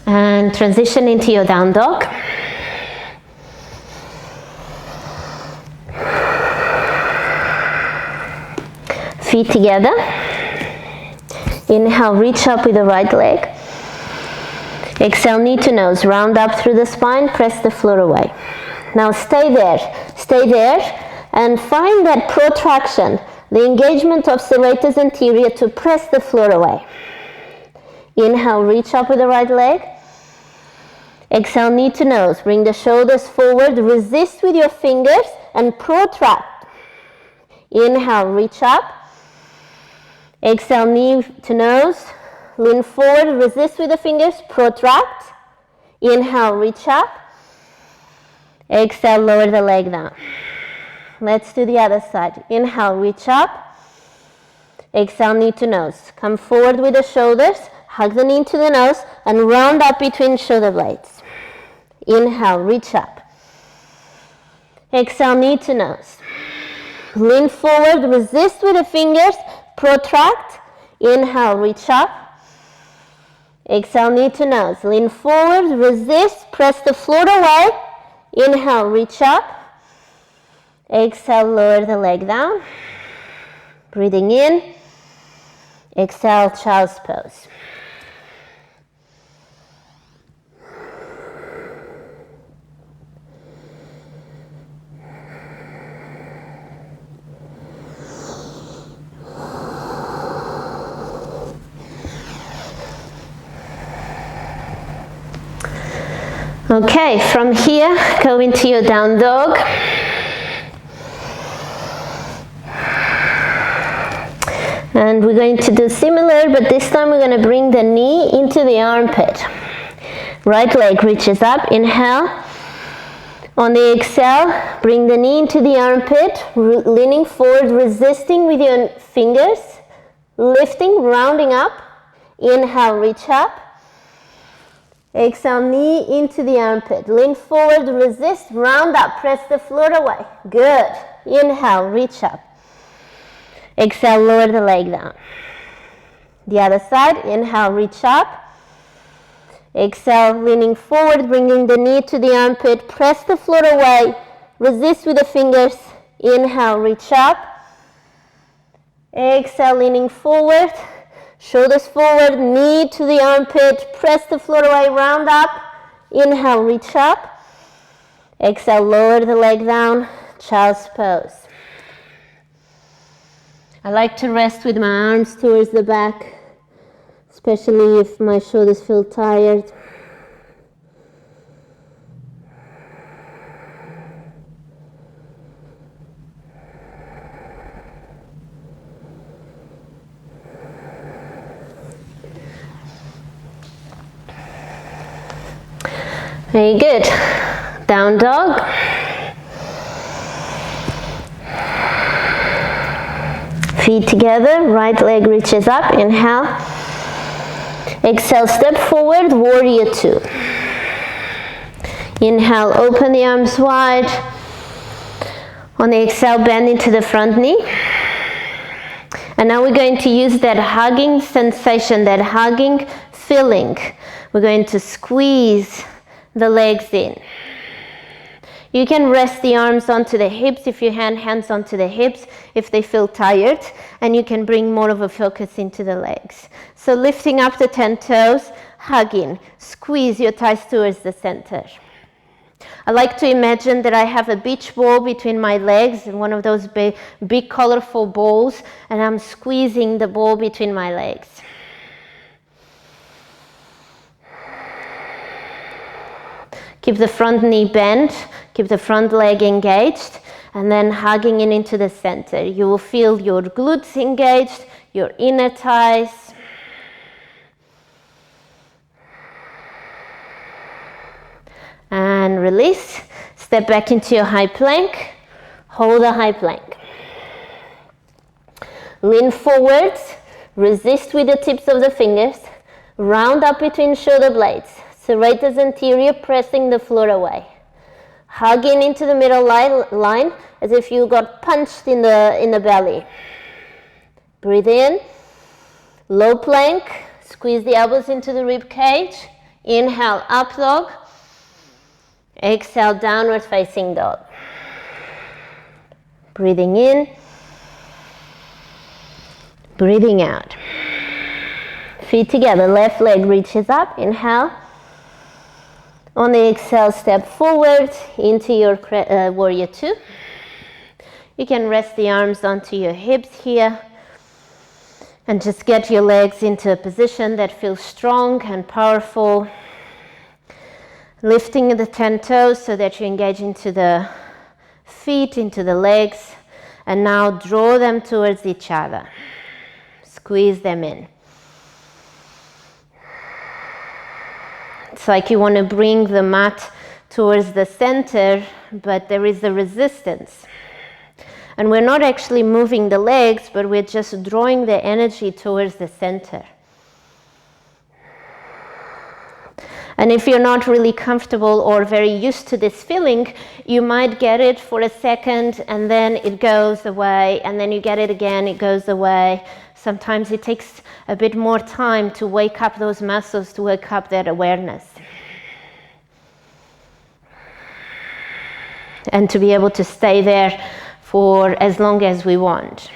And transition into your down dog. Feet together. Inhale, reach up with the right leg. Exhale, knee to nose, round up through the spine, press the floor away. Now stay there, and find that protraction, the engagement of serratus anterior to press the floor away. Inhale, reach up with the right leg. Exhale, knee to nose, bring the shoulders forward, resist with your fingers and protract. Inhale, reach up. Exhale, knee to nose, lean forward, resist with the fingers, protract. Inhale, reach up. Exhale, lower the leg down. Let's do the other side. Inhale, reach up. Exhale, knee to nose. Come forward with the shoulders, hug the knee into the nose, and round up between shoulder blades. Inhale, reach up. Exhale, knee to nose. Lean forward, resist with the fingers, protract. Inhale, reach up. Exhale, knee to nose. Lean forward, resist, press the floor away. Inhale, reach up. Exhale, lower the leg down. Breathing in. Exhale, child's pose. Okay, from here, go into your down dog. And we're going to do similar, but this time we're going to bring the knee into the armpit. Right leg reaches up, inhale. On the exhale, bring the knee into the armpit, leaning forward, resisting with your fingers, lifting, rounding up. Inhale, reach up. Exhale, knee into the armpit. Lean forward, resist, round up, press the floor away. Good. Inhale, reach up. Exhale, lower the leg down. The other side, inhale, reach up. Exhale, leaning forward, bringing the knee to the armpit, press the floor away, resist with the fingers. Inhale, reach up. Exhale, leaning forward. Shoulders forward, knee to the armpit, press the floor away, round up. Inhale, reach up. Exhale, lower the leg down, child's pose. I like to rest with my arms towards the back, especially if my shoulders feel tired. Very good. Down dog. Feet together, right leg reaches up, inhale. Exhale, step forward, warrior two. Inhale, open the arms wide. On the exhale, bend into the front knee. And now we're going to use that hugging sensation, that hugging feeling. We're going to squeeze the legs in. You can rest the arms onto the hips if you hands onto the hips if they feel tired, and you can bring more of a focus into the legs. So lifting up the 10 toes, hugging, squeeze your thighs towards the center. I like to imagine that I have a beach ball between my legs, and one of those big colorful balls, and I'm squeezing the ball between my legs. Keep the front knee bent, keep the front leg engaged, and then hugging in into the center. You will feel your glutes engaged, your inner thighs. And release. Step back into your high plank. Hold a high plank. Lean forwards, resist with the tips of the fingers. Round up between shoulder blades. Serratus anterior, pressing the floor away. Hugging into the middle line as if you got punched in the belly. Breathe in. Low plank. Squeeze the elbows into the rib cage. Inhale, up dog. Exhale, downward facing dog. Breathing in. Breathing out. Feet together. Left leg reaches up. Inhale. On the exhale, step forward into your warrior two. You can rest the arms onto your hips here and just get your legs into a position that feels strong and powerful. Lifting the 10 toes so that you engage into the feet, into the legs, and now draw them towards each other. Squeeze them in. It's like you want to bring the mat towards the center, but there is a resistance. And we're not actually moving the legs, but we're just drawing the energy towards the center. And if you're not really comfortable or very used to this feeling, you might get it for a second and then it goes away, and then you get it again, it goes away. Sometimes it takes a bit more time to wake up those muscles, to wake up that awareness. and to be able to stay there for as long as we want.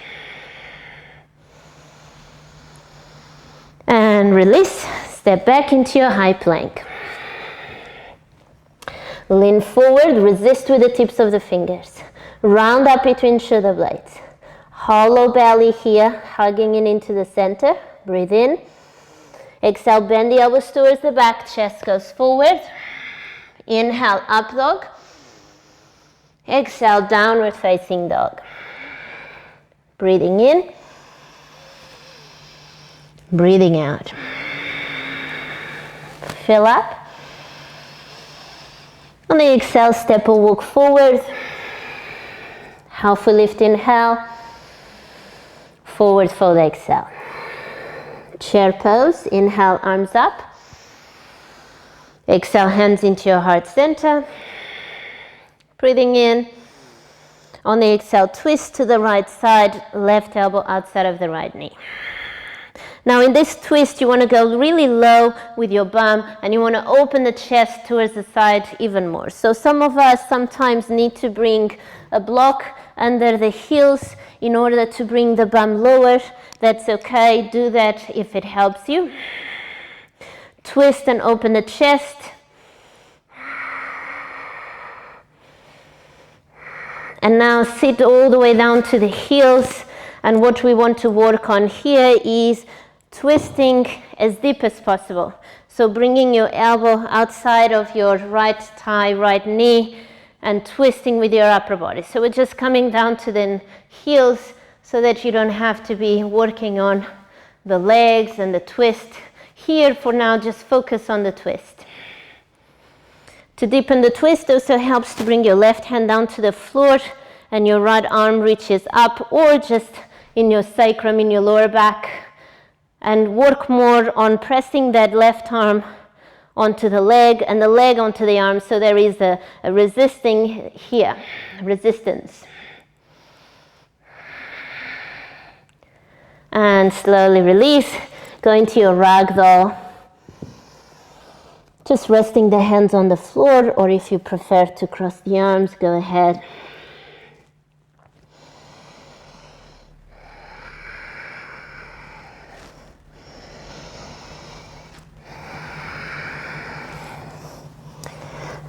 And release, step back into your high plank. Lean forward, resist with the tips of the fingers. Round up between shoulder blades. Hollow belly here, hugging in into the center. Breathe in. Exhale, bend the elbows towards the back, chest goes forward. Inhale, up dog. Exhale, downward facing dog. Breathing in. Breathing out. Fill up. On the exhale, step or walk forward. Halfway lift, inhale. Forward fold, exhale. Chair pose, inhale, arms up. Exhale, hands into your heart center. Breathing in. On the exhale, twist to the right side, left elbow outside of the right knee. Now in this twist, you want to go really low with your bum and you want to open the chest towards the side even more. So some of us sometimes need to bring a block under the heels in order to bring the bum lower. That's okay, do that if it helps you. Twist and open the chest. And now sit all the way down to the heels. And what we want to work on here is twisting as deep as possible. So bringing your elbow outside of your right thigh, right knee, and twisting with your upper body. So we're just coming down to the heels so that you don't have to be working on the legs and the twist. Here for now, just focus on the twist. To deepen the twist also helps to bring your left hand down to the floor and your right arm reaches up, or just in your sacrum, in your lower back, and work more on pressing that left arm onto the leg and the leg onto the arm, so there is a resistance. And slowly release, go into your ragdoll. Just resting the hands on the floor, or if you prefer to cross the arms, go ahead.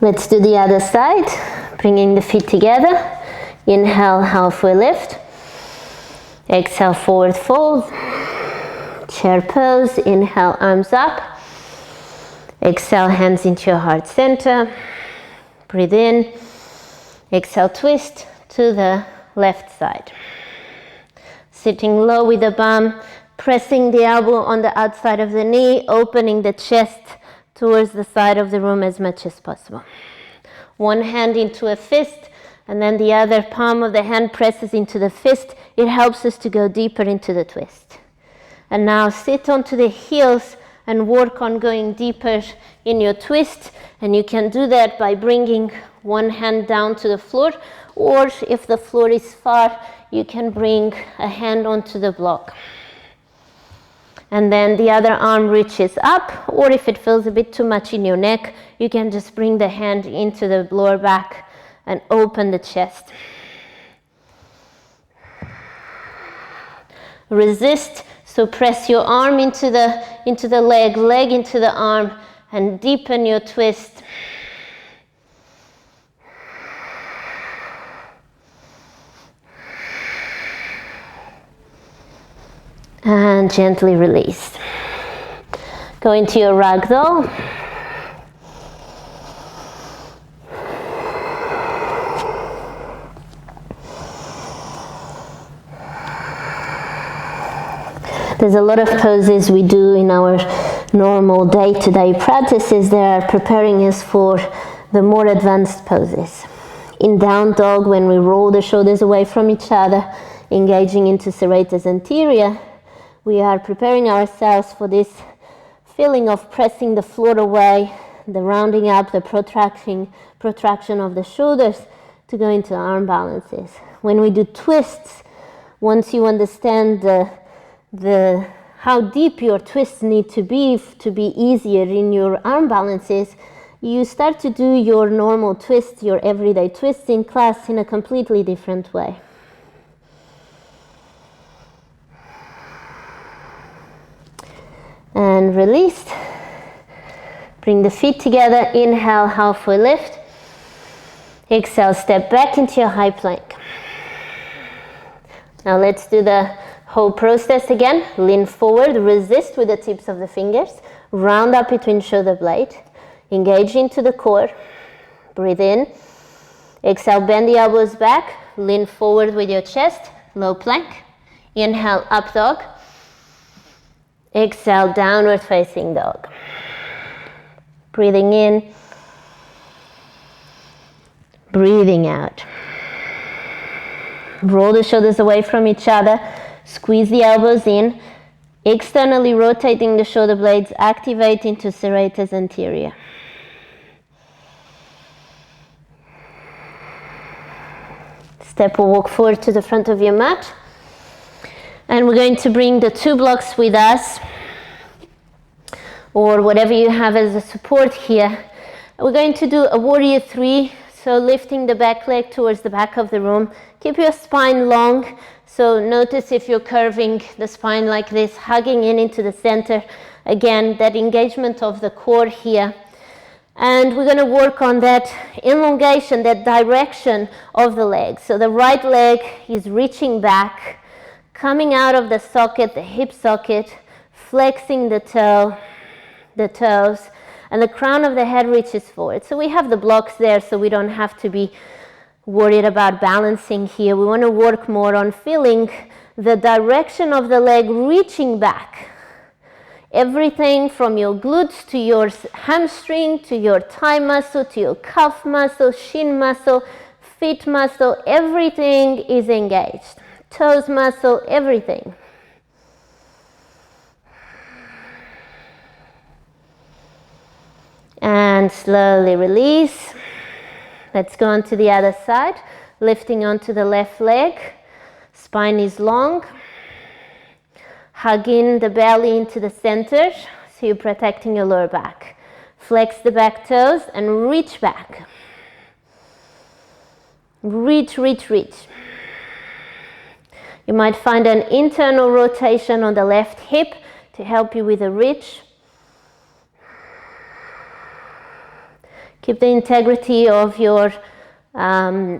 Let's do the other side, bringing the feet together. Inhale, halfway lift. Exhale, forward fold. Chair pose, inhale, arms up. Exhale, hands into your heart center. Breathe in. Exhale, twist to the left side. Sitting low with the bum, pressing the elbow on the outside of the knee, opening the chest towards the side of the room as much as possible. One hand into a fist, and then the other palm of the hand presses into the fist. It helps us to go deeper into the twist. And now sit onto the heels and work on going deeper in your twist. And you can do that by bringing one hand down to the floor, or if the floor is far, you can bring a hand onto the block. And then the other arm reaches up, or if it feels a bit too much in your neck, you can just bring the hand into the lower back and open the chest. Resist, so press your arm into the leg, leg into the arm, and deepen your twist. And gently release. Go into your ragdoll. There's a lot of poses we do in our normal day-to-day practices that are preparing us for the more advanced poses. In down dog, when we roll the shoulders away from each other, engaging into serratus anterior, we are preparing ourselves for this feeling of pressing the floor away, the rounding up, the protraction of the shoulders to go into arm balances. When we do twists, once you understand how deep your twists need to be easier in your arm balances, you start to do your normal twist, your everyday twist in class in a completely different way. And release. Bring the feet together. Inhale, halfway lift. Exhale, step back into your high plank. Now let's do the whole process again. Lean forward, resist with the tips of the fingers. Round up between shoulder blade. Engage into the core. Breathe in. Exhale, bend the elbows back. Lean forward with your chest. Low plank. Inhale, up dog. Exhale, downward facing dog. Breathing in. Breathing out. Roll the shoulders away from each other. Squeeze the elbows in. Externally rotating the shoulder blades, activate into serratus anterior. Step or walk forward to the front of your mat. And we're going to bring the 2 blocks with us, or whatever you have as a support here. We're going to do a warrior 3, so lifting the back leg towards the back of the room. Keep your spine long, so notice if you're curving the spine like this, hugging in into the center. Again, that engagement of the core here. And we're going to work on that elongation, that direction of the leg. So the right leg is reaching back, coming out of the socket, the hip socket, flexing the toes, and the crown of the head reaches forward. So we have the blocks there, so we don't have to be worried about balancing here. We want to work more on feeling the direction of the leg reaching back. Everything from your glutes to your hamstring, to your thigh muscle, to your calf muscle, shin muscle, feet muscle, everything is engaged. Toes muscle, everything. And slowly release. Let's go on to the other side. Lifting onto the left leg. Spine is long. Hug in the belly into the center, so you're protecting your lower back. Flex the back toes and reach back. Reach, reach, reach. You might find an internal rotation on the left hip to help you with the reach. Keep the integrity of your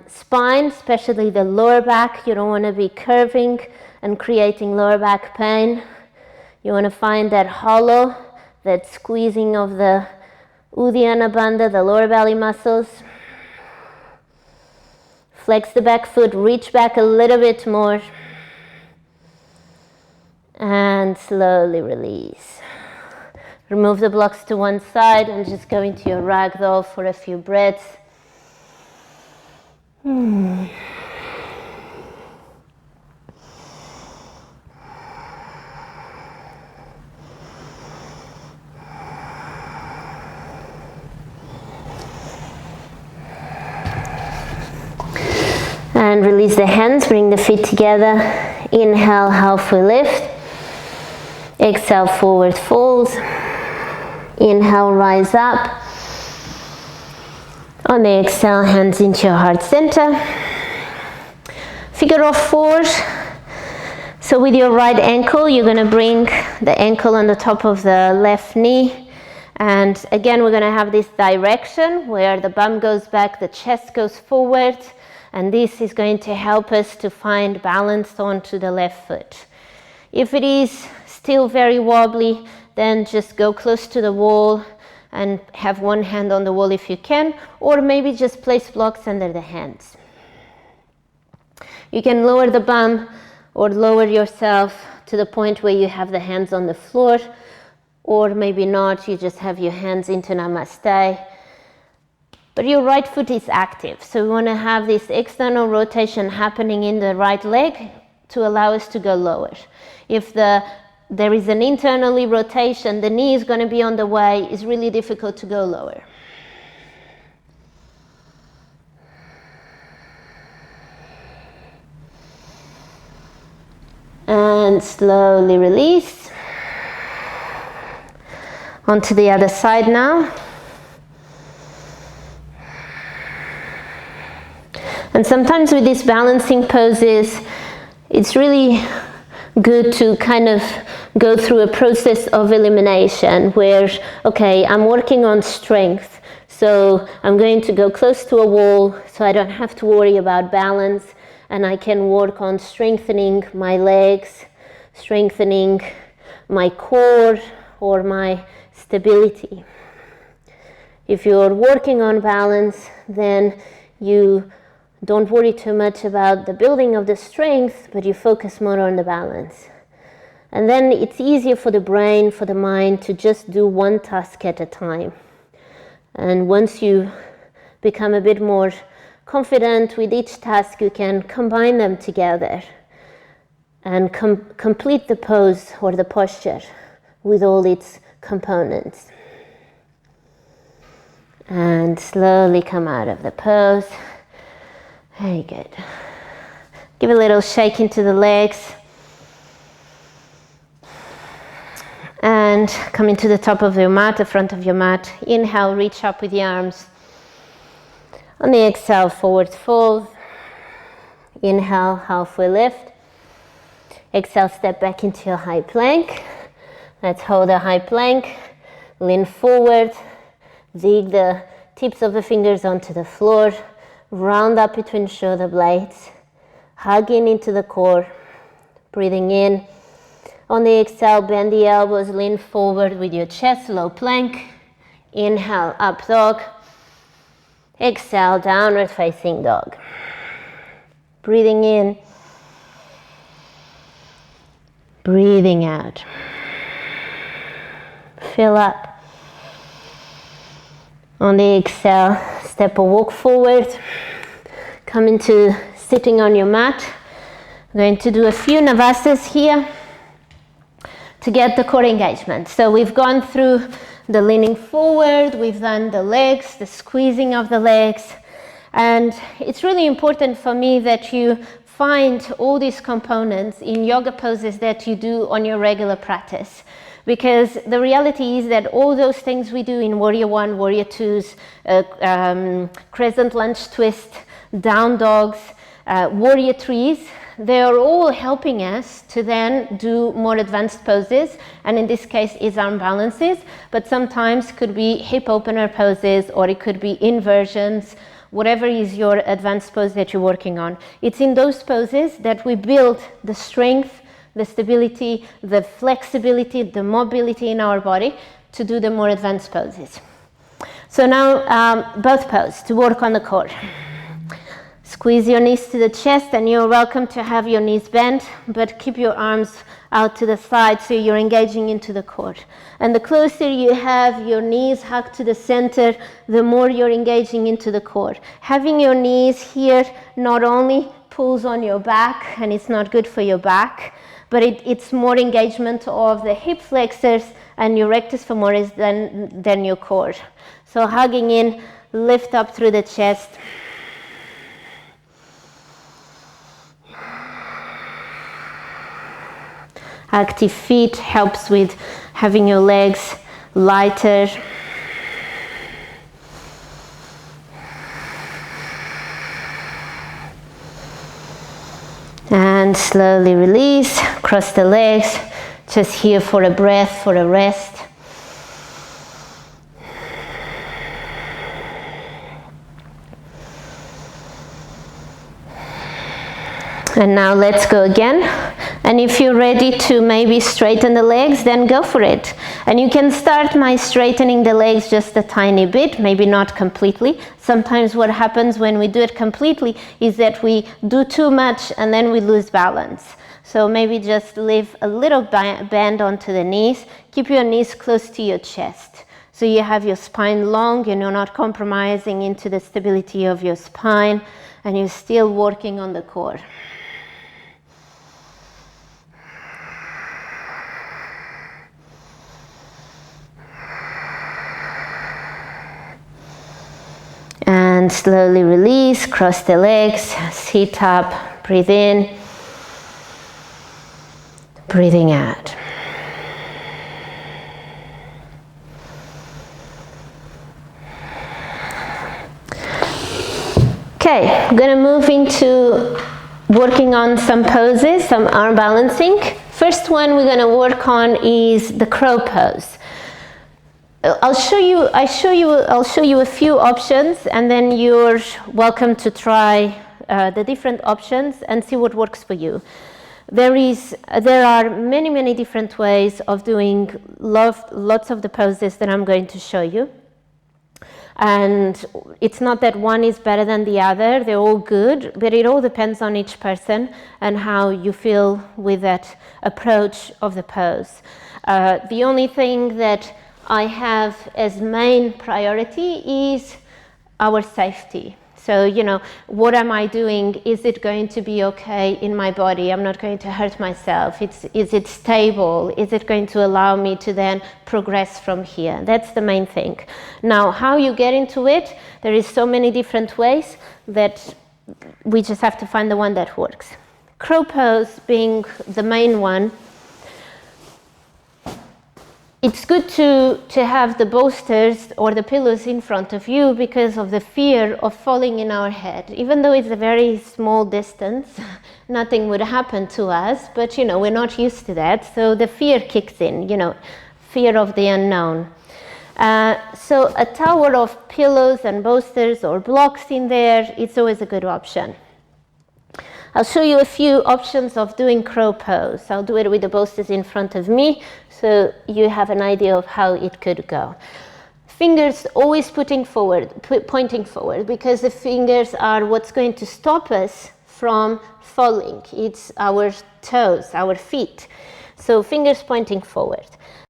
spine, especially the lower back. You don't want to be curving and creating lower back pain. You want to find that hollow, that squeezing of the Uddiyana Bandha, the lower belly muscles. Flex the back foot, reach back a little bit more. And slowly release. Remove the blocks to one side and just go into your ragdoll for a few breaths. And release the hands, bring the feet together. Inhale, halfway lift. Exhale, forward fold. Inhale, rise up. On the exhale, hands into your heart center. Figure of 4. So with your right ankle, you're going to bring the ankle on the top of the left knee. And again, we're going to have this direction where the bum goes back, the chest goes forward. And this is going to help us to find balance onto the left foot. If it is still very wobbly, then just go close to the wall and have one hand on the wall if you can, or maybe just place blocks under the hands. You can lower the bum or lower yourself to the point where you have the hands on the floor, or maybe not, you just have your hands into Namaste. But your right foot is active, so we want to have this external rotation happening in the right leg to allow us to go lower. If there is an internally rotation, the knee is going to be on the way, it's really difficult to go lower. And slowly release. Onto the other side now. And sometimes with these balancing poses, it's really good to kind of go through a process of elimination where, okay, I'm working on strength, so I'm going to go close to a wall so I don't have to worry about balance, and I can work on strengthening my legs, strengthening my core or my stability. If you're working on balance, then you don't worry too much about the building of the strength, but you focus more on the balance. And then it's easier for the brain, for the mind, to just do one task at a time. And once you become a bit more confident with each task, you can combine them together and complete the pose or the posture with all its components. And slowly come out of the pose. Very good. Give a little shake into the legs. And come into the top of your mat, the front of your mat. Inhale, reach up with the arms. On the exhale, forward fold. Inhale, halfway lift. Exhale, step back into your high plank. Let's hold a high plank. Lean forward. Dig the tips of the fingers onto the floor. Round up between shoulder blades. Hugging into the core. Breathing in. On the exhale, bend the elbows, lean forward with your chest, low plank. Inhale, up dog. Exhale, downward facing dog. Breathing in. Breathing out. Fill up. On the exhale, step or walk forward. Come into sitting on your mat. I'm going to do a few Navasanas here to get the core engagement. So we've gone through the leaning forward, we've done the legs, the squeezing of the legs, and it's really important for me that you find all these components in yoga poses that you do on your regular practice. Because the reality is that all those things we do in Warrior One, Warrior Twos, Crescent Lunge twist, Down Dogs, Warrior Threes, they are all helping us to then do more advanced poses, and in this case is arm balances, but sometimes could be hip opener poses, or it could be inversions, whatever is your advanced pose that you're working on. It's in those poses that we build the strength, the stability, the flexibility, the mobility in our body to do the more advanced poses. So now both poses to work on the core. Squeeze your knees to the chest, and you're welcome to have your knees bent, but keep your arms out to the side so you're engaging into the core. And the closer you have your knees hugged to the center, the more you're engaging into the core. Having your knees here not only pulls on your back, and it's not good for your back, but it's more engagement of the hip flexors and your rectus femoris than your core. So hugging in, lift up through the chest. Active feet helps with having your legs lighter. And slowly release, cross the legs, just here for a breath, for a rest. And now let's go again. And if you're ready to maybe straighten the legs, then go for it. And you can start by straightening the legs just a tiny bit, maybe not completely. Sometimes what happens when we do it completely is that we do too much and then we lose balance. So maybe just leave a little bend onto the knees. Keep your knees close to your chest. So you have your spine long and you're not compromising into the stability of your spine, and you're still working on the core. And slowly release, cross the legs, sit up, breathe in, breathing out. Okay, I'm gonna move into working on some poses, some arm balancing. First one we're gonna work on is the crow pose. I'll show you a few options, and then you're welcome to try the different options and see what works for you. There are many different ways of doing lots of the poses that I'm going to show you. And it's not that one is better than the other, they're all good, but it all depends on each person and how you feel with that approach of the pose. The only thing that I have as main priority is our safety. So, you know, what am I doing? Is it going to be okay in my body? I'm not going to hurt myself. Is it stable? Is it going to allow me to then progress from here? That's the main thing. Now, how you get into it, there is so many different ways that we just have to find the one that works. Crow pose being the main one. It's good to have the bolsters or the pillows in front of you because of the fear of falling in our head. Even though it's a very small distance, nothing would happen to us, but you know, we're not used to that, so the fear kicks in, you know, fear of the unknown. So a tower of pillows and bolsters or blocks in there, it's always a good option. I'll show you a few options of doing crow pose. I'll do it with the bolsters in front of me so you have an idea of how it could go. Fingers always pointing forward, because the fingers are what's going to stop us from falling. It's our toes, our feet. So fingers pointing forward.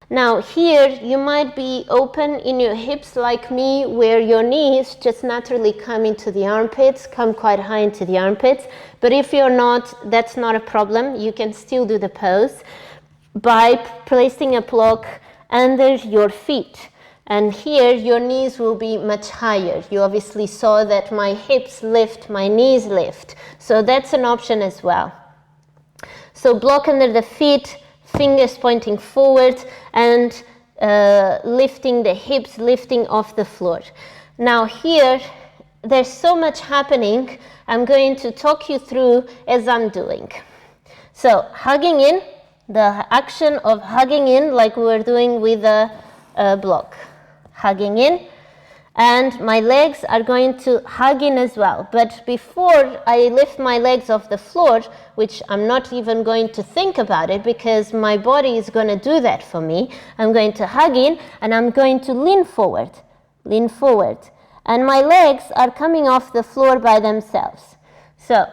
Now here you might be open in your hips like me, where your knees just naturally come into the armpits, come quite high into the armpits. But if you're not, that's not a problem. You can still do the pose by placing a block under your feet. And here your knees will be much higher. You obviously saw that my hips lift, my knees lift. So that's an option as well. So block under the feet, fingers pointing forward, and lifting the hips, lifting off the floor. Now here, there's so much happening. I'm going to talk you through as I'm doing. So hugging in, the action of hugging in like we were doing with a block. Hugging in, and my legs are going to hug in as well. But before I lift my legs off the floor, which I'm not even going to think about it because my body is going to do that for me, I'm going to hug in and I'm going to lean forward. And my legs are coming off the floor by themselves. So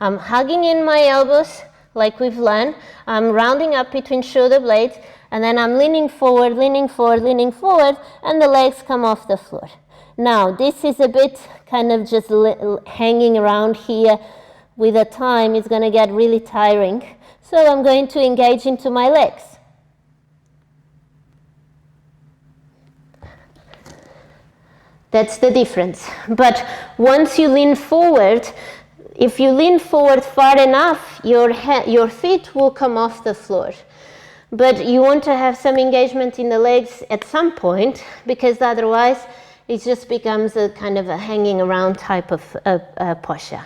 I'm hugging in my elbows like we've learned. I'm rounding up between shoulder blades, and then I'm leaning forward, and the legs come off the floor. Now, this is a bit kind of just hanging around here. With the time, it's going to get really tiring. So I'm going to engage into my legs. That's the difference. But once you lean forward, if you lean forward far enough, your feet will come off the floor. But you want to have some engagement in the legs at some point, because otherwise it just becomes a kind of a hanging around type of posture.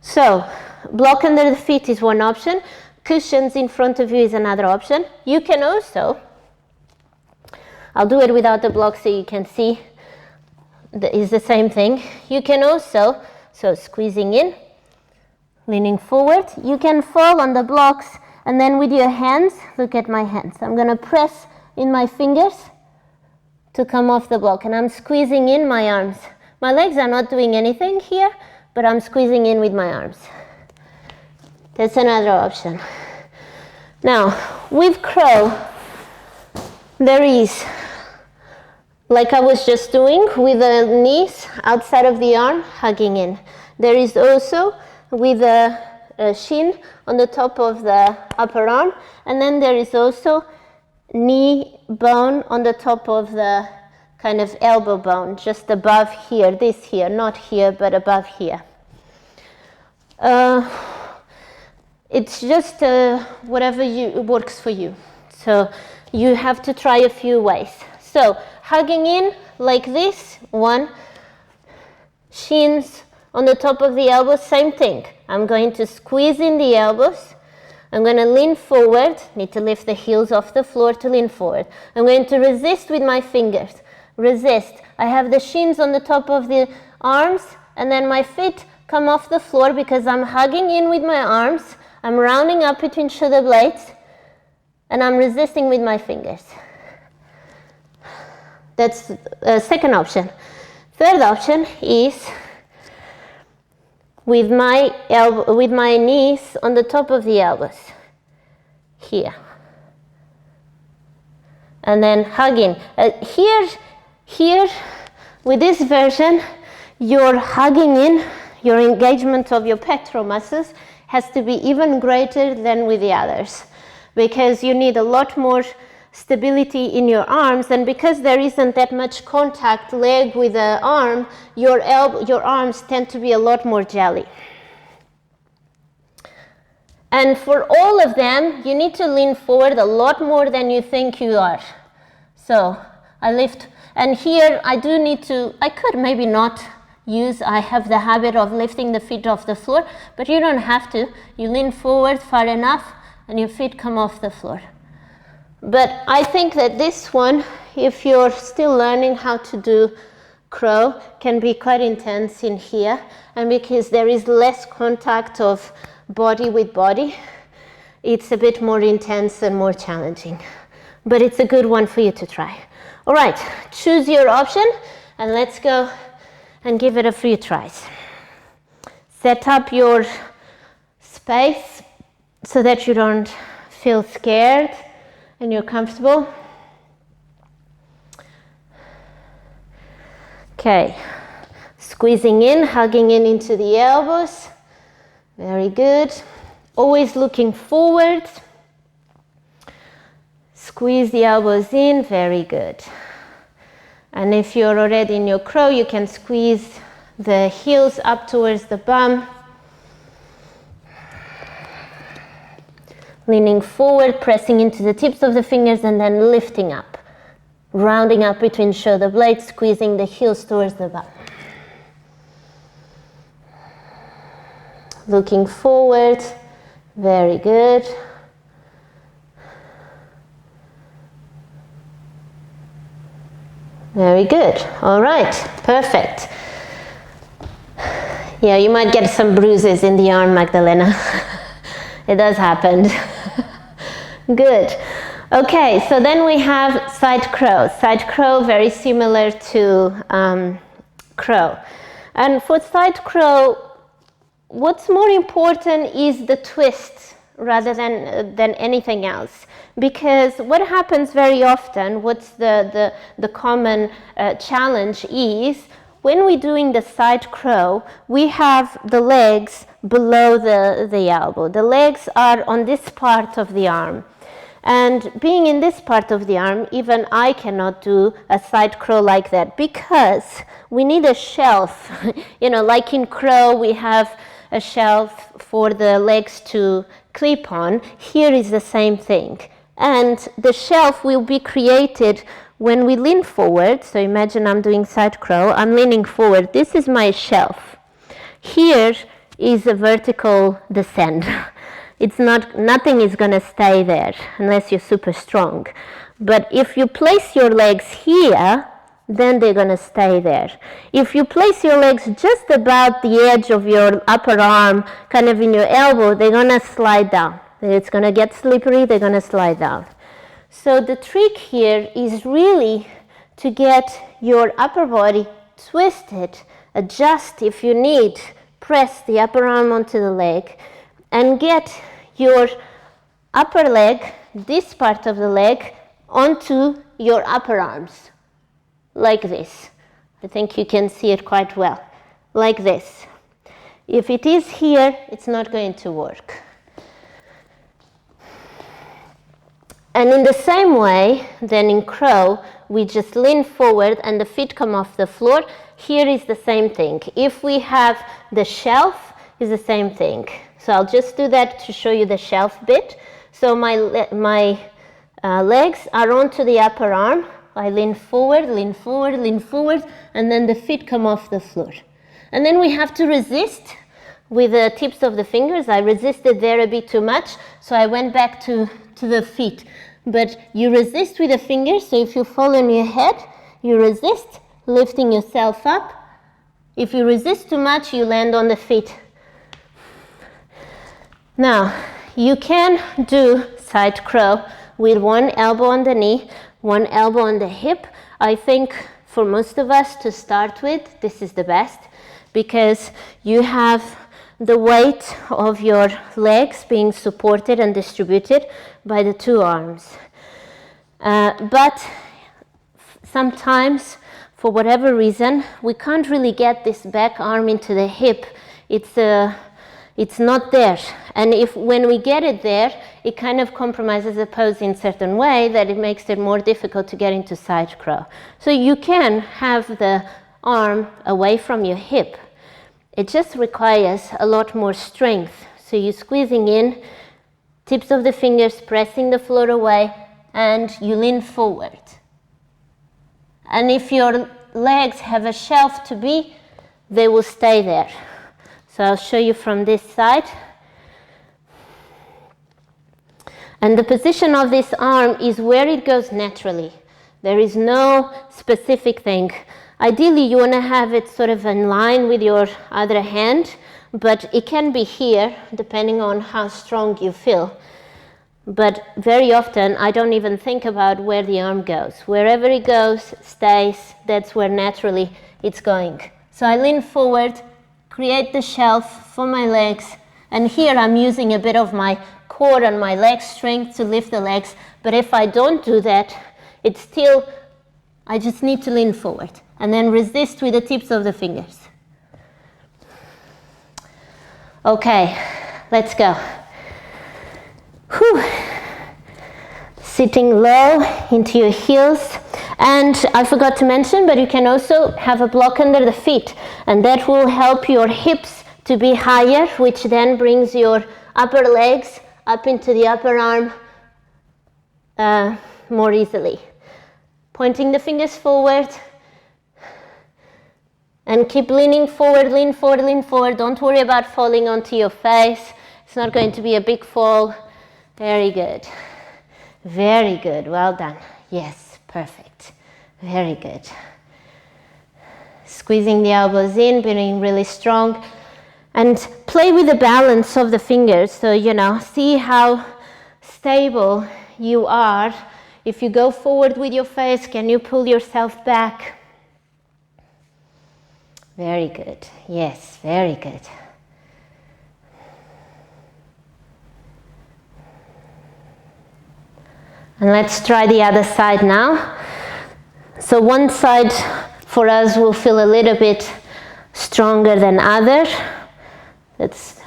So block under the feet is one option. Cushions in front of you is another option. You can also, I'll do it without the block so you can see, is the same thing. You can also, so squeezing in, leaning forward, you can fall on the blocks, and then with your hands, look at my hands. I'm going to press in my fingers to come off the block, and I'm squeezing in my arms. My legs are not doing anything here, but I'm squeezing in with my arms. That's another option. Now, with crow, there is, like I was just doing, with the knees outside of the arm, hugging in. There is also with a shin on the top of the upper arm, and then there is also knee bone on the top of the kind of elbow bone, just above here, this here, not here, but above here. It's just whatever works for you. So you have to try a few ways. So hugging in like this, one, shins on the top of the elbows, same thing. I'm going to squeeze in the elbows. I'm going to lean forward, need to lift the heels off the floor to lean forward. I'm going to resist with my fingers, resist. I have the shins on the top of the arms, and then my feet come off the floor because I'm hugging in with my arms. I'm rounding up between shoulder blades, and I'm resisting with my fingers. That's the second option. Third option is with my knees on the top of the elbows, here. And then hugging. Here, with this version, you're hugging in, your engagement of your pectoral muscles has to be even greater than with the others, because you need a lot more stability in your arms, and because there isn't that much contact leg with the arm, your arms tend to be a lot more jelly. And for all of them, you need to lean forward a lot more than you think you are. So I lift, and here I could maybe not use, I have the habit of lifting the feet off the floor, but you don't have to. You lean forward far enough and your feet come off the floor. But I think that this one, if you're still learning how to do crow, can be quite intense in here, and because there is less contact of body with body, it's a bit more intense and more challenging. But it's a good one for you to try. All right, choose your option and let's go and give it a few tries. Set up your space so that you don't feel scared and you're comfortable. Okay, squeezing in, hugging in into the elbows. Very good. Always looking forward. Squeeze the elbows in, very good. And if you're already in your crow, you can squeeze the heels up towards the bum. Leaning forward, pressing into the tips of the fingers and then lifting up. Rounding up between shoulder blades, squeezing the heels towards the bum. Looking forward, very good. Very good. All right, perfect. Yeah, you might get some bruises in the arm, Magdalena. It does happen. Good. Okay, so then we have side crow. Side crow, very similar to crow. And for side crow, what's more important is the twist rather than anything else. Because what happens very often, what's the common challenge is, when we're doing the side crow, we have the legs below the elbow. The legs are on this part of the arm. And being in this part of the arm, even I cannot do a side crow like that because we need a shelf. You know, like in crow, we have a shelf for the legs to clip on. Here is the same thing. And the shelf will be created when we lean forward. So imagine I'm doing side crow, I'm leaning forward. This is my shelf. Here is a vertical descent. It's not, nothing is going to stay there unless you're super strong. But if you place your legs here, then they're going to stay there. If you place your legs just about the edge of your upper arm, kind of in your elbow, they're going to slide down. It's going to get slippery, they're going to slide down. So the trick here is really to get your upper body twisted, adjust if you need, press the upper arm onto the leg, and get your upper leg, this part of the leg, onto your upper arms, like this. I think you can see it quite well, like this. If it is here, it's not going to work. And in the same way, then in crow, we just lean forward and the feet come off the floor. Here is the same thing. If we have the shelf, is the same thing. So I'll just do that to show you the shelf bit. So my legs are onto the upper arm. I lean forward, lean forward, lean forward, and then the feet come off the floor. And then we have to resist with the tips of the fingers. I resisted there a bit too much, so I went back to the feet. But you resist with the fingers, so if you fall on your head, you resist, lifting yourself up. If you resist too much, you land on the feet. Now, you can do side crow with one elbow on the knee, one elbow on the hip. I think for most of us to start with, this is the best, because you have the weight of your legs being supported and distributed by the two arms. But sometimes, for whatever reason, we can't really get this back arm into the hip. It's not there. And when we get it there, it kind of compromises the pose in a certain way that it makes it more difficult to get into side crow. So you can have the arm away from your hip. It just requires a lot more strength. So you're squeezing in, tips of the fingers pressing the floor away, and you lean forward. And if your legs have a shelf to be, they will stay there. So I'll show you from this side. And the position of this arm is where it goes naturally. There is no specific thing. Ideally, you want to have it sort of in line with your other hand, but it can be here, depending on how strong you feel. But very often, I don't even think about where the arm goes. Wherever it goes, stays, that's where naturally it's going. So I lean forward, create the shelf for my legs, and here I'm using a bit of my core and my leg strength to lift the legs. But if I don't do that, it's still, I just need to lean forward and then resist with the tips of the fingers. Okay, let's go. Whew. Sitting low into your heels. And I forgot to mention, but you can also have a block under the feet, and that will help your hips to be higher, which then brings your upper legs up into the upper arm more easily. Pointing the fingers forward, and keep leaning forward, lean forward, lean forward. Don't worry about falling onto your face. It's not going to be a big fall. Very good. Very good. Well done. Yes, perfect. Very good. Squeezing the elbows in, being really strong. And play with the balance of the fingers. So, see how stable you are. If you go forward with your face, can you pull yourself back? Very good. Yes, very good. And let's try the other side now. So one side for us will feel a little bit stronger than other. That's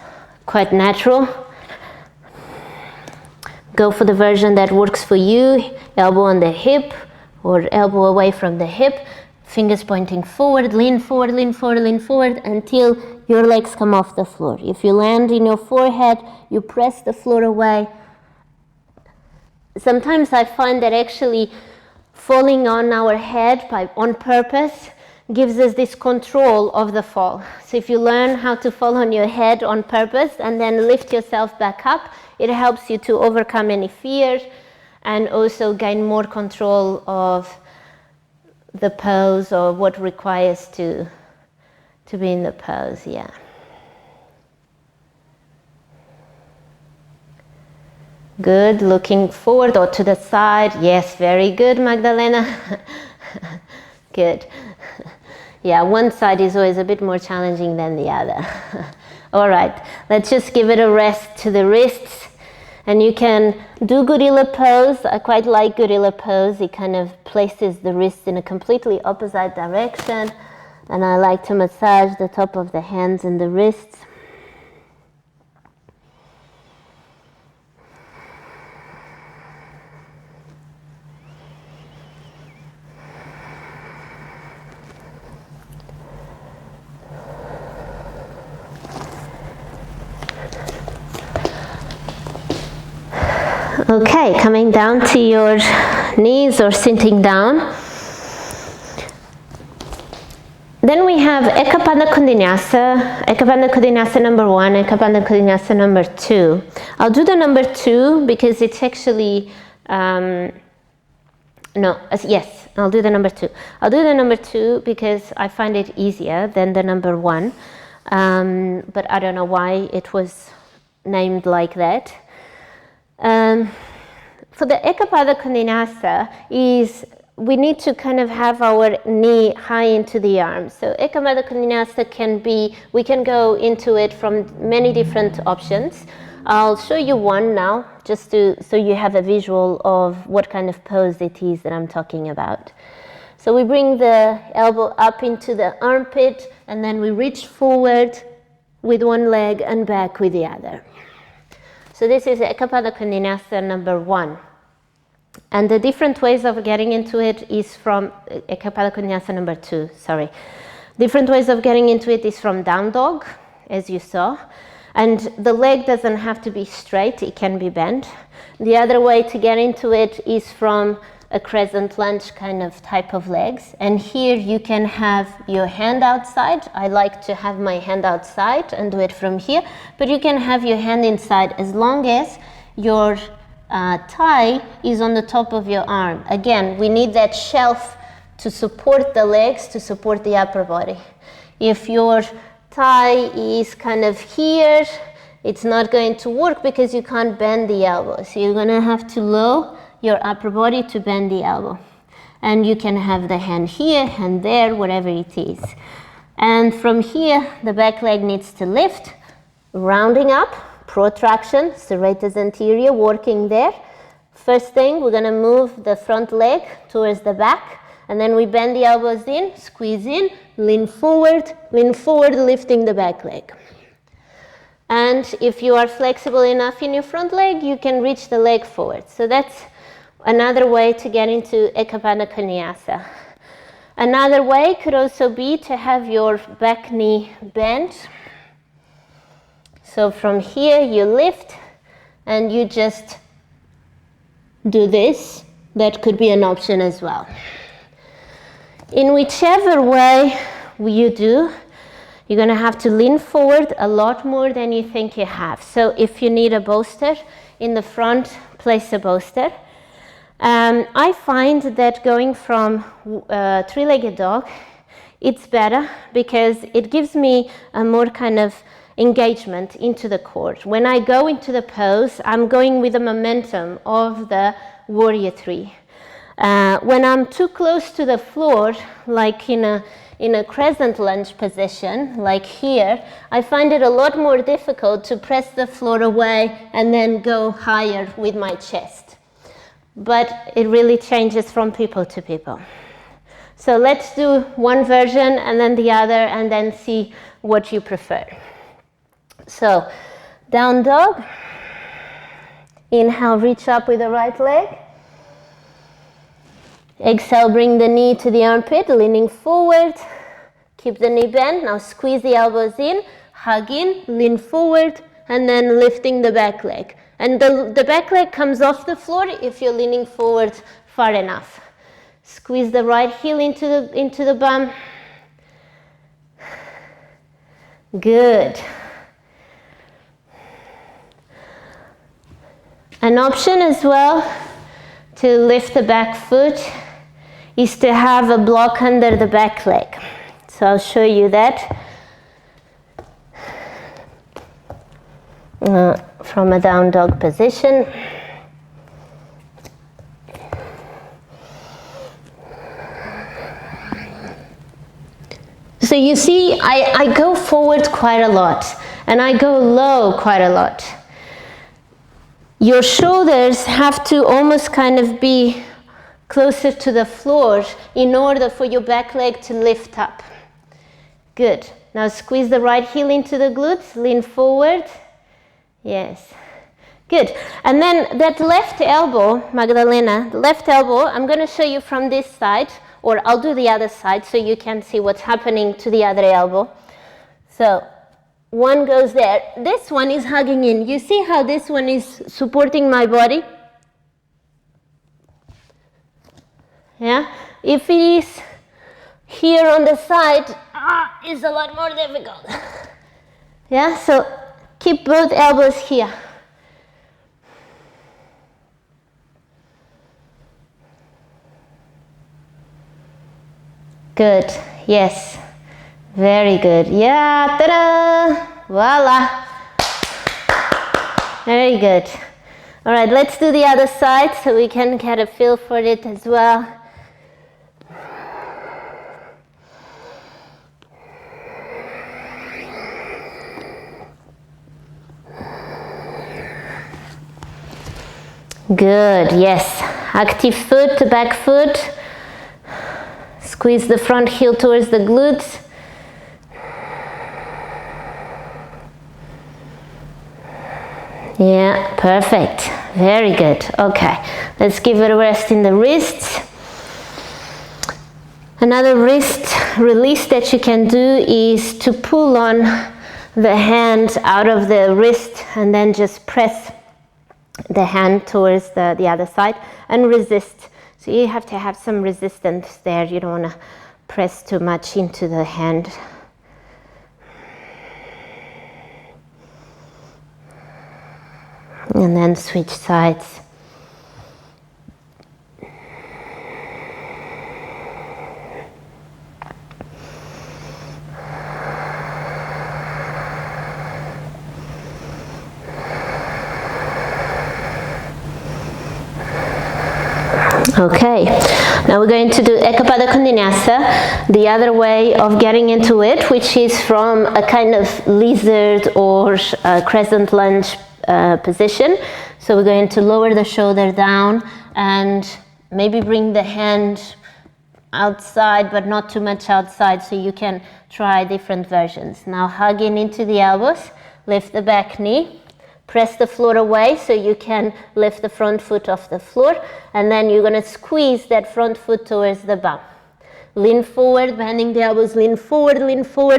quite natural. Go for the version that works for you. Elbow on the hip or elbow away from the hip. Fingers pointing forward, lean forward, lean forward, lean forward until your legs come off the floor. If you land in your forehead, you press the floor away. Sometimes I find that actually falling on our head on purpose gives us this control of the fall. So if you learn how to fall on your head on purpose and then lift yourself back up, it helps you to overcome any fear and also gain more control of the pose or what requires to be in the pose. Yeah. Good, looking forward or to the side. Yes, very good, Magdalena. Good. Yeah, one side is always a bit more challenging than the other. All right, let's just give it a rest to the wrists. And you can do gorilla pose. I quite like gorilla pose. It kind of places the wrists in a completely opposite direction. And I like to massage the top of the hands and the wrists. Okay, coming down to your knees or sitting down. Then we have Eka Pada Koundinyasana number 1, Eka Pada Koundinyasana number 2. I'll do the number 2 because it's actually, yes, I'll do the number 2. I'll do the number 2 because I find it easier than the number 1. But I don't know why it was named like that. For the Eka Pada Koundinyasana we need to kind of have our knee high into the arm. So Eka Pada Koundinyasana we can go into it from many different options. I'll show you one now, just so you have a visual of what kind of pose it is that I'm talking about. So we bring the elbow up into the armpit, and then we reach forward with one leg and back with the other. So this is Eka Pada Koundinyasana number 1. And the different ways of getting into it is from Eka Pada Koundinyasana number 2, sorry. Different ways of getting into it is from down dog, as you saw. And the leg doesn't have to be straight, it can be bent. The other way to get into it is from a crescent lunge kind of type of legs. And here you can have your hand outside. I like to have my hand outside and do it from here. But you can have your hand inside as long as your thigh is on the top of your arm. Again, we need that shelf to support the legs, to support the upper body. If your thigh is kind of here, it's not going to work because you can't bend the elbow. So you're going to have to lower your upper body to bend the elbow. And you can have the hand here, hand there, whatever it is. And from here, the back leg needs to lift, rounding up. Protraction, serratus anterior, working there. First thing, we're going to move the front leg towards the back, and then we bend the elbows in, squeeze in, lean forward, lifting the back leg. And if you are flexible enough in your front leg, you can reach the leg forward. So that's another way to get into Eka Pada Koundinyasana. Another way could also be to have your back knee bent. So from here you lift and you just do this. That could be an option as well. In whichever way you do, you're going to have to lean forward a lot more than you think you have. So if you need a bolster in the front, place a bolster. I find that going from three-legged dog, it's better because it gives me a more kind of engagement into the core. When I go into the pose, I'm going with the momentum of the warrior 3. When I'm too close to the floor, like in a crescent lunge position, like here, I find it a lot more difficult to press the floor away and then go higher with my chest. But it really changes from people to people. So let's do one version and then the other and then see what you prefer. So, down dog, inhale, reach up with the right leg. Exhale, bring the knee to the armpit, leaning forward. Keep the knee bent, now squeeze the elbows in, hug in, lean forward, and then lifting the back leg. And the back leg comes off the floor if you're leaning forward far enough. Squeeze the right heel into the bum. Good. An option as well to lift the back foot is to have a block under the back leg. So I'll show you that from a down dog position. So you see, I go forward quite a lot and I go low quite a lot. Your shoulders have to almost kind of be closer to the floor in order for your back leg to lift up. Good. Now squeeze the right heel into the glutes, lean forward. Yes. Good. And then that left elbow, Magdalena, the left elbow, I'm going to show you from this side, or I'll do the other side so you can see what's happening to the other elbow. So one goes there. This one is hugging in. You see how this one is supporting my body? Yeah? If it is Here on the side is a lot more difficult. Yeah, so keep both elbows here. Good, yes, very good. Yeah, ta-da, voila. Very good. All right, let's do the other side so we can get a feel for it as well. Good, yes. Active foot, back foot. Squeeze the front heel towards the glutes. Yeah, perfect. Very good. Okay, let's give it a rest in the wrists. Another wrist release that you can do is to pull on the hand out of the wrist and then just press the hand towards the other side and resist. So you have to have some resistance there. You don't want to press too much into the hand. And then switch sides. Okay, now we're going to do Eka Pada Koundinyasana, the other way of getting into it, which is from a kind of lizard or crescent lunge position. So we're going to lower the shoulder down and maybe bring the hand outside, but not too much outside, so you can try different versions. Now hugging into the elbows, lift the back knee. Press the floor away so you can lift the front foot off the floor, and then you're going to squeeze that front foot towards the bum. Lean forward, bending the elbows, lean forward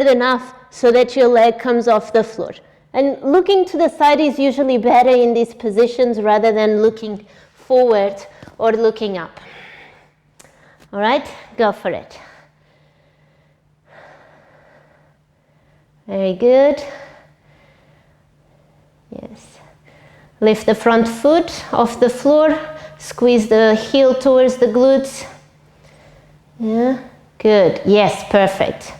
enough so that your leg comes off the floor. And looking to the side is usually better in these positions rather than looking forward or looking up. All right, go for it. Very good. Yes. Lift the front foot off the floor. Squeeze the heel towards the glutes. Yeah. Good. Yes, perfect.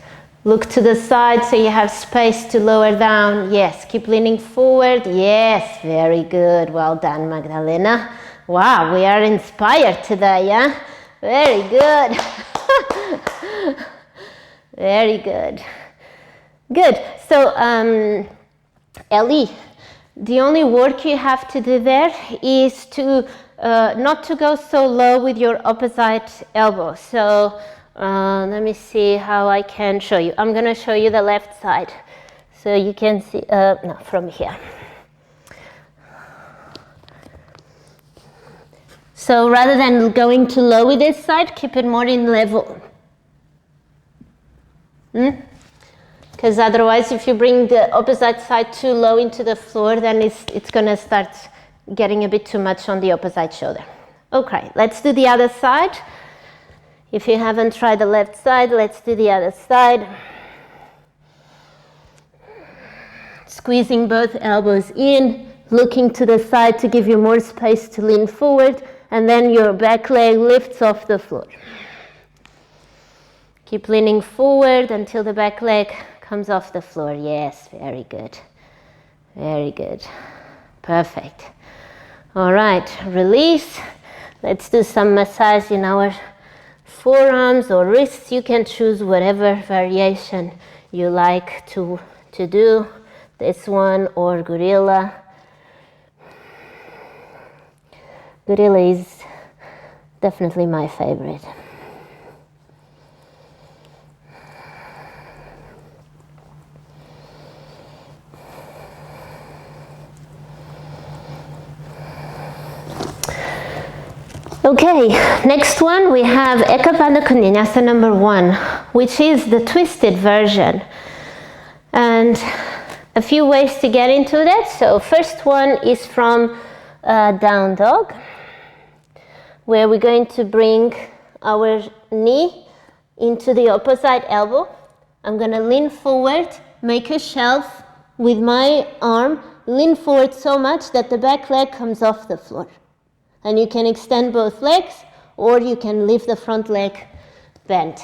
Look to the side so you have space to lower down. Yes. Keep leaning forward. Yes. Very good. Well done, Magdalena. Wow, we are inspired today, yeah? Very good. Very good. Good. So, Ellie, the only work you have to do there is to not to go so low with your opposite elbow. So let me see how I can show you. I'm going to show you the left side so you can see, no, from here. So rather than going too low with this side, keep it more in level. Because otherwise, if you bring the opposite side too low into the floor, then it's going to start getting a bit too much on the opposite shoulder. Okay, let's do the other side. If you haven't tried the left side, let's do the other side. Squeezing both elbows in, looking to the side to give you more space to lean forward, and then your back leg lifts off the floor. Keep leaning forward until the back leg comes off the floor. Yes, very good. Very good. Perfect. All right, release. Let's do some massage in our forearms or wrists. You can choose whatever variation you like to do. This one or gorilla. Gorilla is definitely my favorite. Okay, next one we have Eka Pada Koundinyasana One, which is the twisted version. And a few ways to get into that. So first one is from down dog, where we're going to bring our knee into the opposite elbow. I'm going to lean forward, make a shelf with my arm, lean forward so much that the back leg comes off the floor. And you can extend both legs, or you can leave the front leg bent.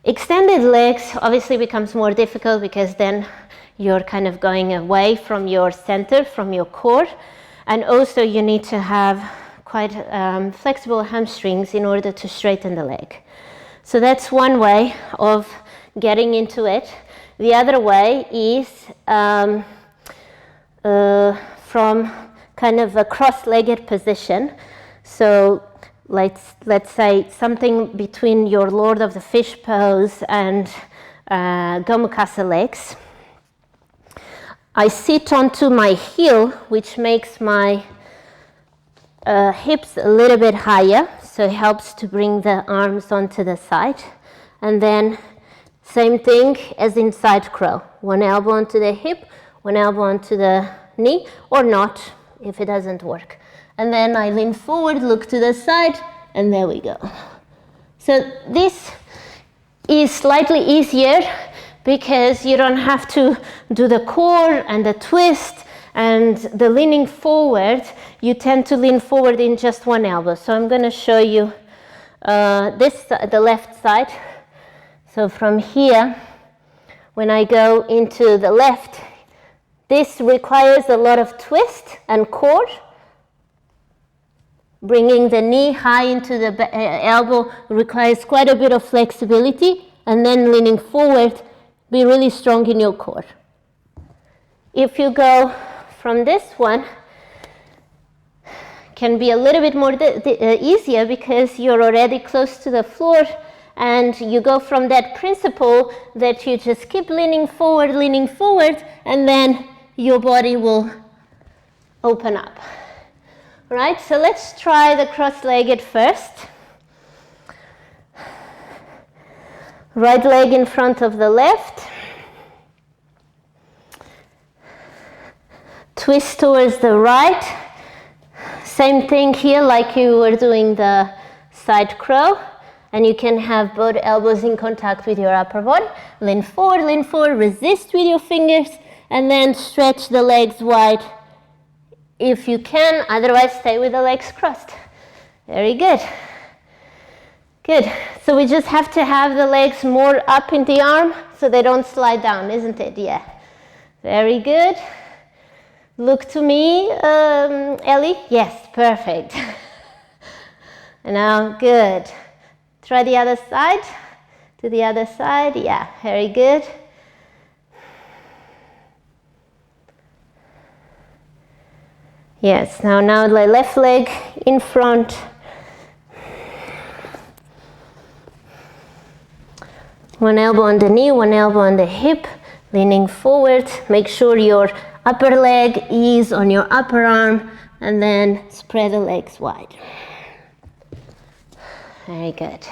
Extended legs obviously becomes more difficult because then you're kind of going away from your center, from your core. And also you need to have quite flexible hamstrings in order to straighten the leg. So that's one way of getting into it. The other way is from kind of a cross-legged position. So let's say something between your Lord of the Fish pose and Gomukhasa legs. I sit onto my heel, which makes my hips a little bit higher, so it helps to bring the arms onto the side. And then same thing as in side crow. One elbow onto the hip, one elbow onto the knee, or not, if it doesn't work. And then I lean forward, look to the side, and there we go. So this is slightly easier because you don't have to do the core and the twist and the leaning forward. You tend to lean forward in just one elbow. So I'm going to show you the left side. So from here, when I go into the left, this requires a lot of twist and core. Bringing the knee high into the elbow requires quite a bit of flexibility, and then leaning forward, be really strong in your core. If you go from this one, can be a little bit more easier because you're already close to the floor, and you go from that principle that you just keep leaning forward, and then your body will open up. Right, so let's try the cross-legged first. Right leg in front of the left. Twist towards the right. Same thing here like you were doing the side crow. And you can have both elbows in contact with your upper body. Lean forward, resist with your fingers, and then stretch the legs wide if you can, otherwise stay with the legs crossed. Very good. Good. So we just have to have the legs more up in the arm so they don't slide down, isn't it? Yeah. Very good. Look to me, Ellie. Yes, perfect. And now, good. Try the other side. To the other side. Yeah, very good. Yes, now the left leg in front. One elbow on the knee, one elbow on the hip, leaning forward. Make sure your upper leg is on your upper arm, and then spread the legs wide. Very good.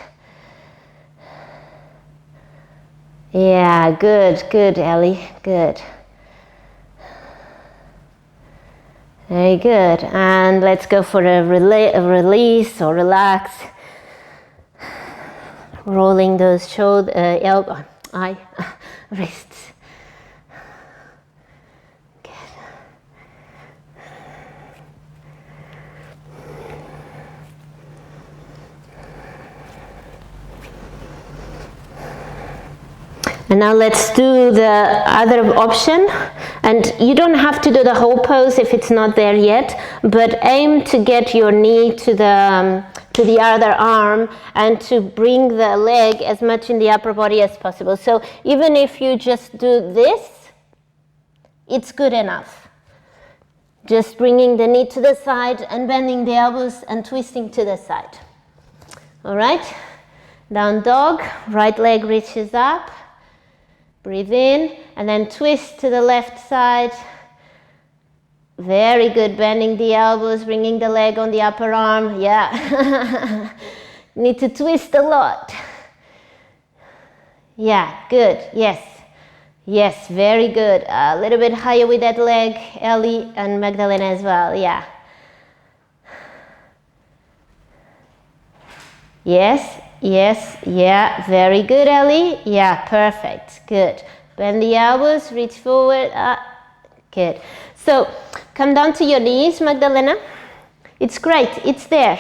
Yeah, good, Ellie, good. Very good, and let's go for a release or relax. Rolling those shoulder, elbow, wrists. Good. And now let's do the other option. And you don't have to do the whole pose if it's not there yet, but aim to get your knee to the other arm and to bring the leg as much in the upper body as possible. So even if you just do this, it's good enough. Just bringing the knee to the side and bending the elbows and twisting to the side. All right, down dog, right leg reaches up. Breathe in, and then twist to the left side. Very good, bending the elbows, bringing the leg on the upper arm. Yeah, need to twist a lot. Yeah, good, yes, very good. A little bit higher with that leg, Ellie and Magdalena as well, yeah. Yes, yes, yeah, very good, Ellie. Yeah, perfect, good. Bend the elbows, reach forward, good. So, come down to your knees, Magdalena. It's great, it's there.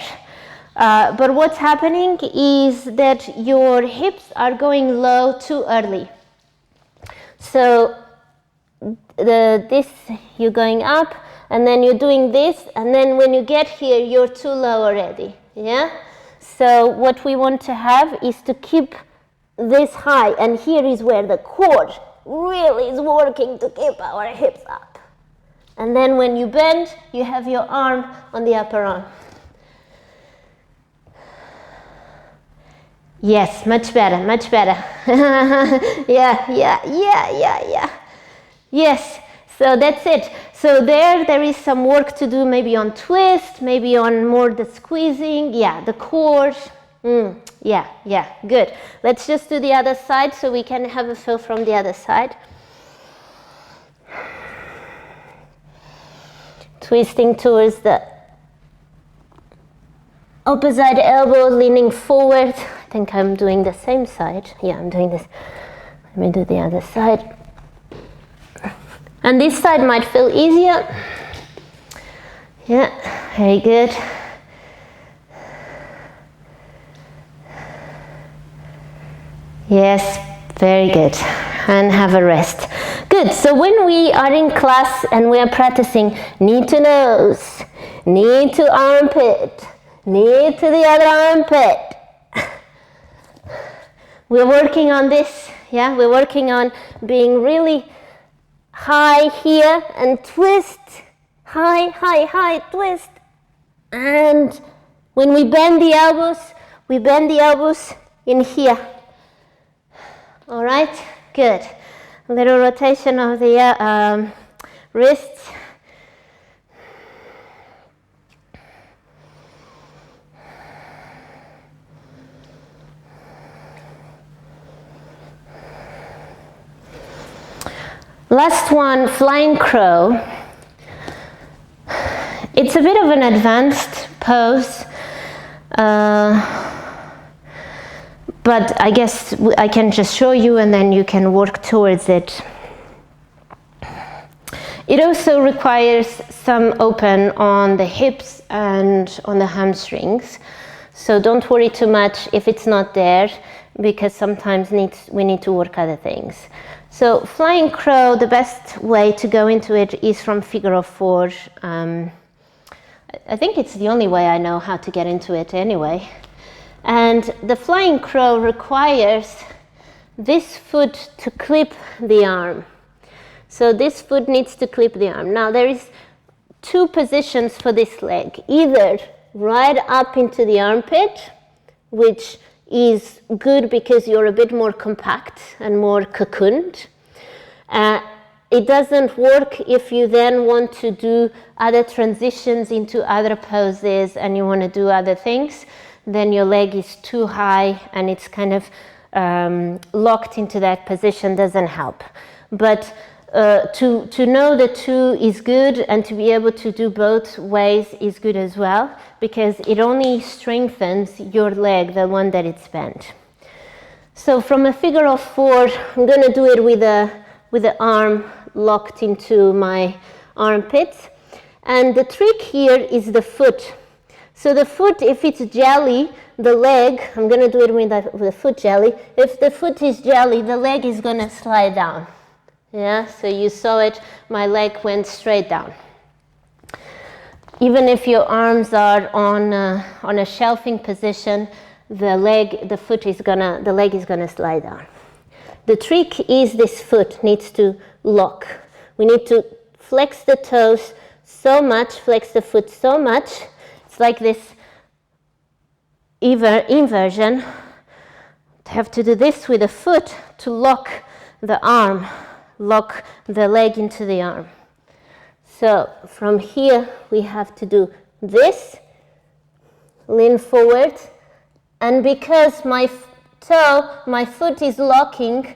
But what's happening is that your hips are going low too early. So, you're going up, and then you're doing this, and then when you get here, you're too low already, yeah? So what we want to have is to keep this high, and here is where the core really is working to keep our hips up. And then when you bend, you have your arm on the upper arm. Yes, much better, much better. Yeah. Yes, so that's it. So there is some work to do, maybe on twist, maybe on more the squeezing, yeah, the core. Yeah, good. Let's just do the other side so we can have a feel from the other side. Twisting towards the opposite elbow, leaning forward. I think I'm doing the same side. Yeah, I'm doing this. Let me do the other side. And this side might feel easier. Yeah, very good. Yes, very good. And have a rest. Good, so when we are in class and we are practicing knee to nose, knee to armpit, knee to the other armpit, we're working on this, yeah? We're working on being really high here and twist, high, twist. And when we bend the elbows in here. All right, good. A little rotation of the wrists. Last one, flying crow. It's a bit of an advanced pose, but I guess I can just show you and then you can work towards it. It also requires some open on the hips and on the hamstrings, so don't worry too much if it's not there, because sometimes we need to work other things. So flying crow, the best way to go into it is from figure of four. I think it's the only way I know how to get into it anyway. And the flying crow requires this foot to clip the arm. So this foot needs to clip the arm. Now there is two positions for this leg. Either right up into the armpit, which is good because you're a bit more compact and more cocooned. It doesn't work if you then want to do other transitions into other poses and you want to do other things. Then your leg is too high and it's kind of locked into that position, doesn't help. But to know the two is good, and to be able to do both ways is good as well, because it only strengthens your leg, the one that it's bent. So from a figure of four, I'm going to do it with the arm locked into my armpits. And the trick here is the foot. So the foot, if it's jelly, the leg, I'm going to do it with the foot jelly. If the foot is jelly, the leg is going to slide down. Yeah, so you saw it, my leg went straight down. Even if your arms are on a shelving position, the leg is gonna slide down. The trick is this foot needs to lock. We need to flex the toes so much, flex the foot so much. It's like this inversion. Have to do this with the foot to lock the arm. Lock the leg into the arm. So from here we have to do this, lean forward, and because my foot is locking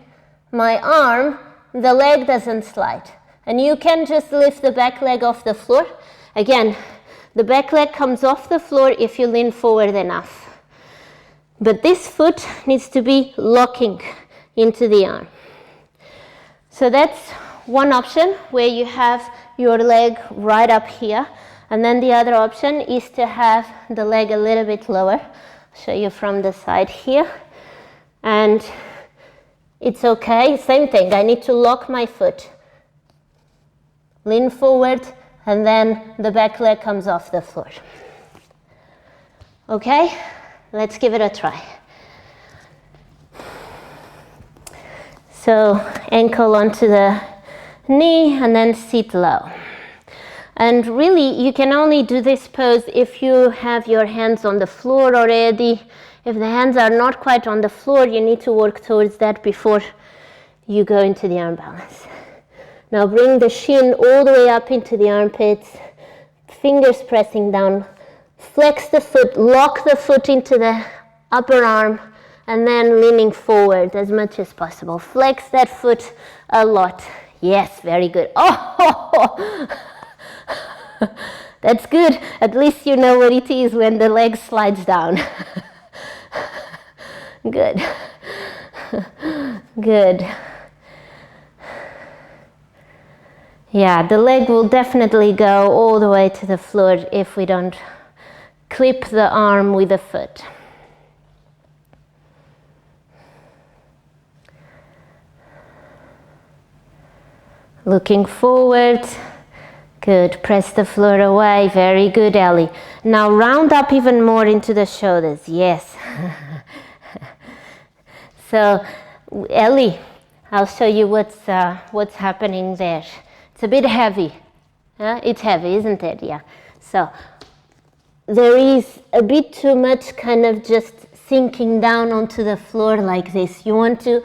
my arm, the leg doesn't slide. And you can just lift the back leg off the floor. Again, the back leg comes off the floor if you lean forward enough. But this foot needs to be locking into the arm. So that's one option where you have your leg right up here. And then the other option is to have the leg a little bit lower. I'll show you from the side here. And it's okay, same thing. I need to lock my foot. Lean forward, and then the back leg comes off the floor. Okay, let's give it a try. So ankle onto the knee and then sit low. And really you can only do this pose if you have your hands on the floor already. If the hands are not quite on the floor, you need to work towards that before you go into the arm balance. Now bring the shin all the way up into the armpits, fingers pressing down. Flex the foot, lock the foot into the upper arm, and then leaning forward as much as possible. Flex that foot a lot. Yes, very good. Oh, that's good. At least you know what it is when the leg slides down. Good. Good. Yeah, the leg will definitely go all the way to the floor if we don't clip the arm with the foot. Looking forward. Good. Press the floor away. Very good, Ellie. Now round up even more into the shoulders. Yes. So, Ellie, I'll show you what's happening there. It's a bit heavy. It's heavy, isn't it? Yeah. So there is a bit too much kind of just sinking down onto the floor like this. You want to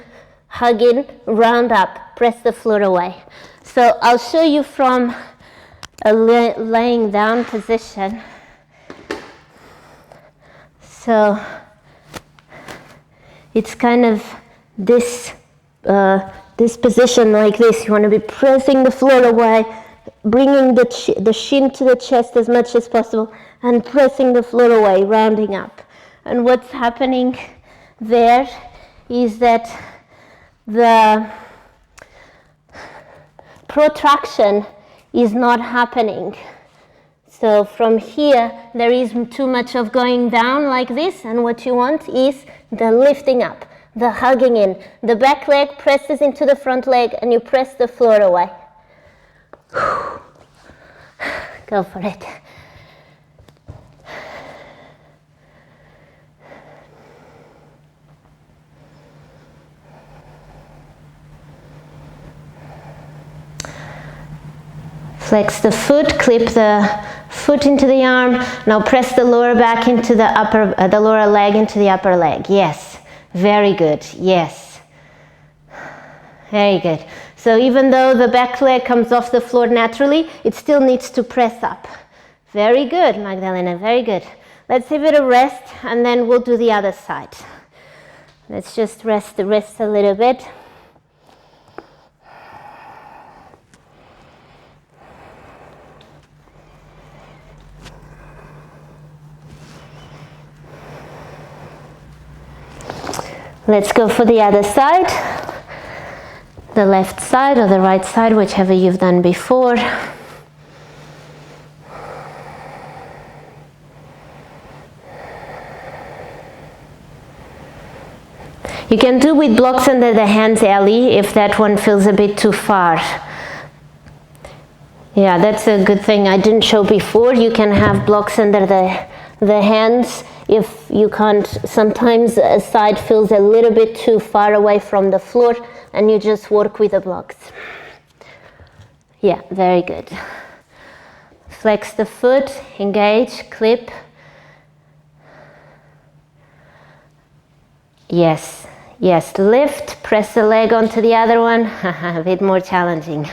hug in, round up, press the floor away. So I'll show you from a laying down position. So it's kind of this position like this. You want to be pressing the floor away, bringing the shin to the chest as much as possible, and pressing the floor away, rounding up. And what's happening there is that the protraction is not happening. So from here, there is too much of going down like this, and what you want is the lifting up, the hugging in. The back leg presses into the front leg, and you press the floor away. Go for it. Flex the foot, clip the foot into the arm. Now press the lower back into the lower leg into the upper leg. Yes, very good. Yes, very good. So even though the back leg comes off the floor naturally, it still needs to press up. Very good, Magdalena, very good. Let's give it a rest, and then we'll do the other side. Let's just rest the wrists a little bit. Let's go for the other side, the left side or the right side, whichever you've done before. You can do with blocks under the hands, Ellie, if that one feels a bit too far. Yeah, that's a good thing I didn't show before. You can have blocks under the hands. If you can't, sometimes a side feels a little bit too far away from the floor, and you just work with the blocks. Yeah, very good. Flex the foot, engage, clip. Yes, yes, lift, press the leg onto the other one. A bit more challenging.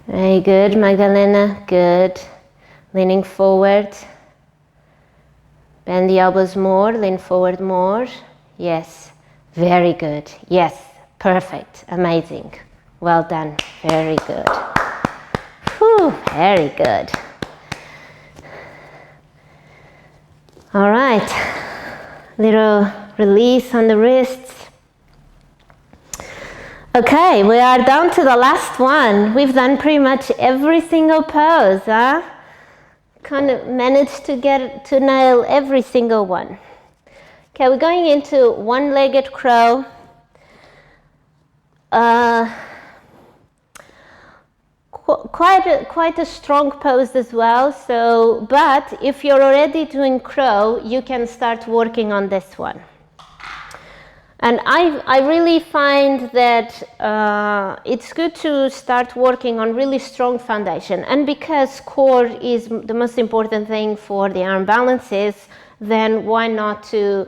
Very good, Magdalena, good. Leaning forward. Bend the elbows more, lean forward more. Yes, very good. Yes, perfect, amazing. Well done, very good. Whew, very good. right, little release on the wrists. Okay, we are down to the last one. We've done pretty much every single pose, huh? Kind of managed to nail every single one. Okay, we're going into one-legged crow. Quite a strong pose as well. So, but if you're already doing crow, you can start working on this one. And I really find that it's good to start working on really strong foundation. And because core is the most important thing for the arm balances, then why not to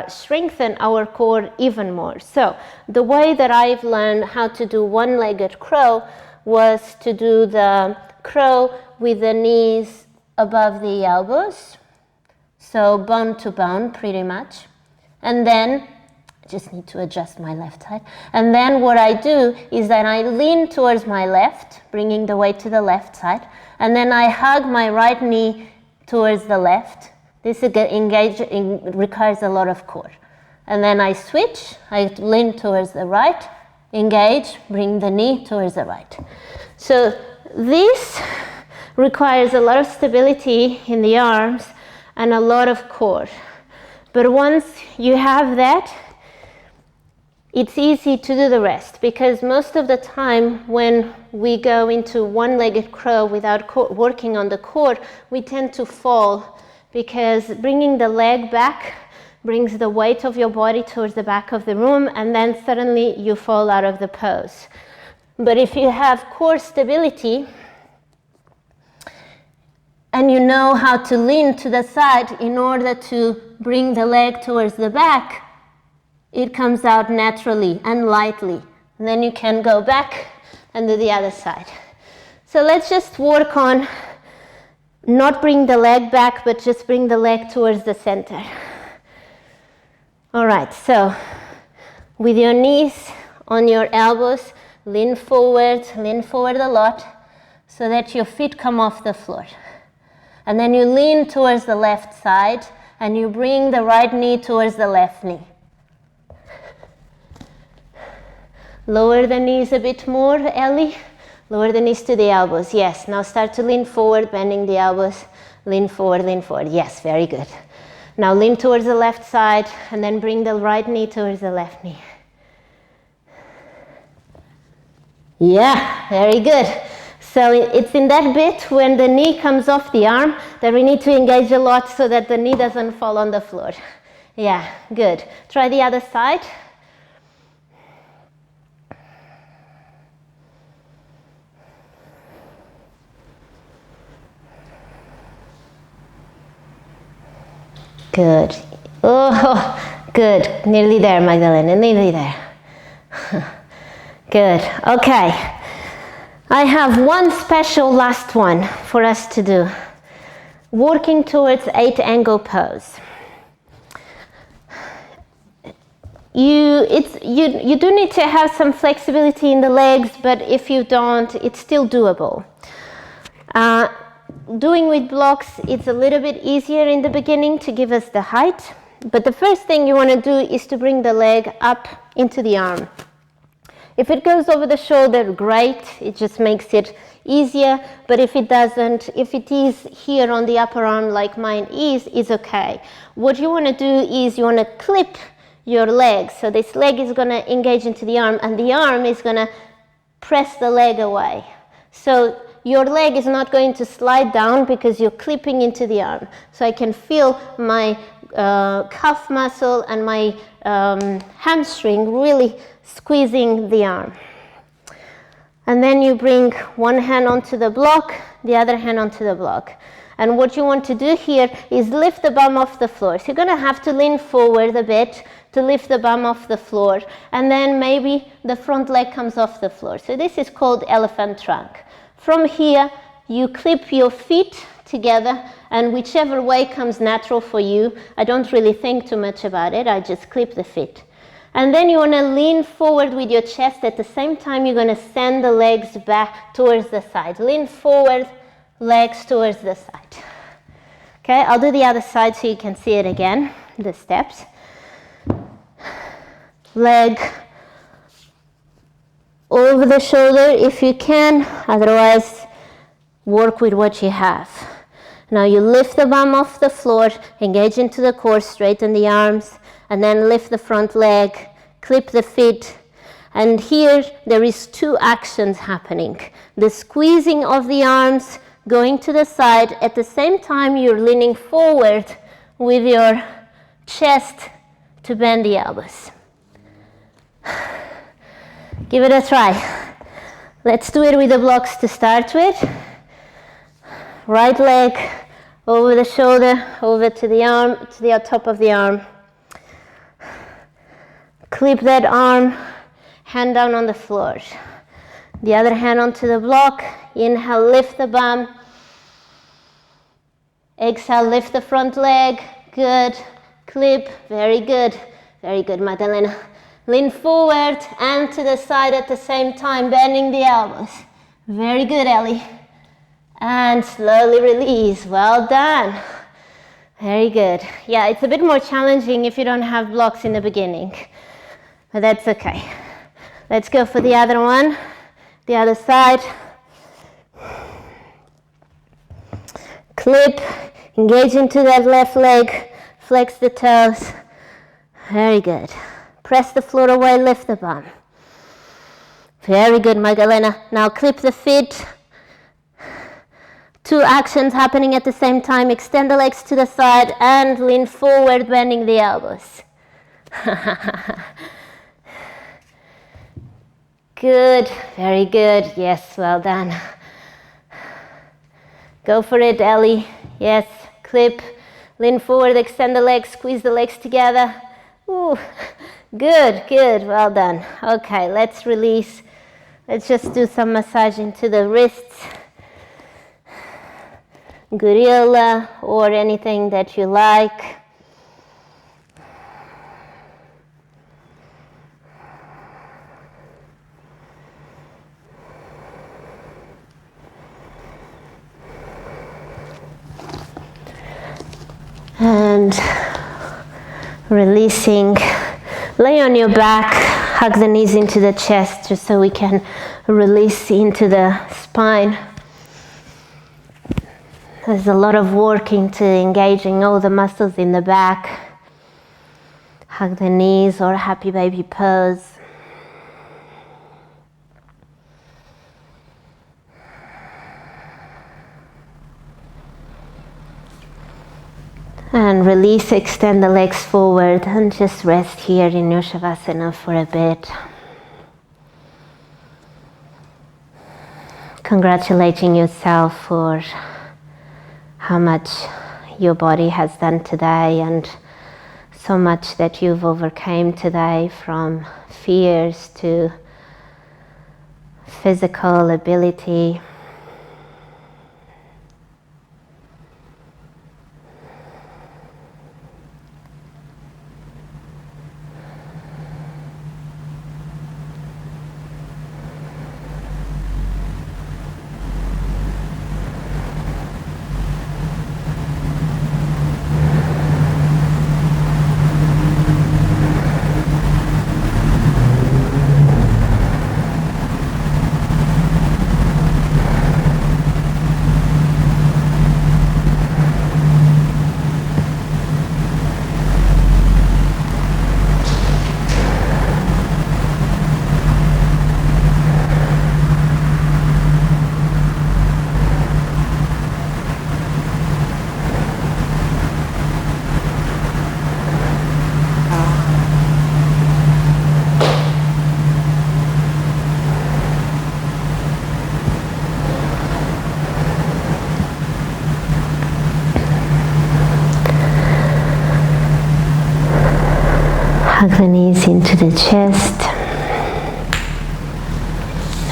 strengthen our core even more? So the way that I've learned how to do one-legged crow was to do the crow with the knees above the elbows. So bone to bone pretty much. And then just need to adjust my left side. And then what I do is that I lean towards my left, bringing the weight to the left side. And then I hug my right knee towards the left. This requires a lot of core. And then I switch, I lean towards the right, engage, bring the knee towards the right. So this requires a lot of stability in the arms and a lot of core. But once you have that, it's easy to do the rest, because most of the time when we go into one-legged crow without working on the core, we tend to fall, because bringing the leg back brings the weight of your body towards the back of the room, and then suddenly you fall out of the pose. But if you have core stability and you know how to lean to the side in order to bring the leg towards the back, it comes out naturally and lightly. And then you can go back and do the other side. So let's just work on not bring the leg back, but just bring the leg towards the center. All right, so with your knees on your elbows, lean forward a lot so that your feet come off the floor. And then you lean towards the left side and you bring the right knee towards the left knee. Lower the knees a bit more, Ellie. Lower the knees to the elbows. Yes, now start to lean forward, bending the elbows. Lean forward, lean forward. Yes, very good. Now lean towards the left side and then bring the right knee towards the left knee. Yeah, very good. So it's in that bit when the knee comes off the arm that we need to engage a lot so that the knee doesn't fall on the floor. Yeah, good. Try the other side. Good. Oh, good. Nearly there, Magdalena. Nearly there. Good. Okay. I have one special last one for us to do. Working towards 8-angle pose. You do need to have some flexibility in the legs, but if you don't, it's still doable. Doing with blocks, it's a little bit easier in the beginning to give us the height, but the first thing you want to do is to bring the leg up into the arm. If it goes over the shoulder, great, it just makes it easier, but if it doesn't, if it is here on the upper arm like mine is okay. What you want to do is you want to clip your leg, so this leg is going to engage into the arm and the arm is going to press the leg away. So your leg is not going to slide down because you're clipping into the arm. So I can feel my calf muscle and my hamstring really squeezing the arm. And then you bring one hand onto the block, the other hand onto the block. And what you want to do here is lift the bum off the floor. So you're going to have to lean forward a bit to lift the bum off the floor. And then maybe the front leg comes off the floor. So this is called elephant trunk. From here, you clip your feet together, and whichever way comes natural for you. I don't really think too much about it. I just clip the feet. And then you want to lean forward with your chest. At the same time, you're going to send the legs back towards the side. Lean forward, legs towards the side. Okay, I'll do the other side so you can see it again, the steps. Leg over the shoulder if you can, otherwise work with what you have. Now you lift the bum off the floor, engage into the core, straighten the arms, and then lift the front leg, clip the feet. And here there is two actions happening. The squeezing of the arms, going to the side, at the same time you're leaning forward with your chest to bend the elbows. Give it a try. Let's do it with the blocks to start with. Right leg over the shoulder, over to the arm, to the top of the arm. Clip that arm, hand down on the floor. The other hand onto the block. Inhale, lift the bum. Exhale, lift the front leg. Good. Clip. Very good. Very good, Magdalena. Lean forward and to the side at the same time, bending the elbows. Very good, Ellie. And slowly release. Well done. Very good. Yeah, it's a bit more challenging if you don't have blocks in the beginning, but that's okay. Let's go for the other one, the other side. Clip, engage into that left leg, flex the toes. Very good. Press the floor away, lift the bum. Very good, Magdalena. Now clip the feet. Two actions happening at the same time. Extend the legs to the side and lean forward, bending the elbows. Good, very good. Yes, well done. Go for it, Ellie. Yes, clip, lean forward, extend the legs, squeeze the legs together. Ooh, good, good, well done. Okay, let's release. Let's just do some massage into the wrists. Gorilla or anything that you like. And releasing, lay on your back, hug the knees into the chest just so we can release into the spine. There's a lot of working to engaging all the muscles in the back. Hug the knees or happy baby pose. And release, extend the legs forward and just rest here in your Shavasana for a bit. Congratulating yourself for how much your body has done today and so much that you've overcame today, from fears to physical ability. Hug the knees into the chest.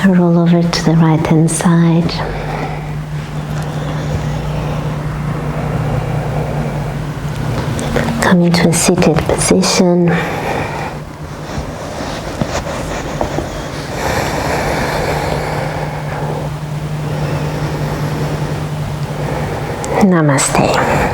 Roll over to the right hand side. Come into a seated position. Namaste.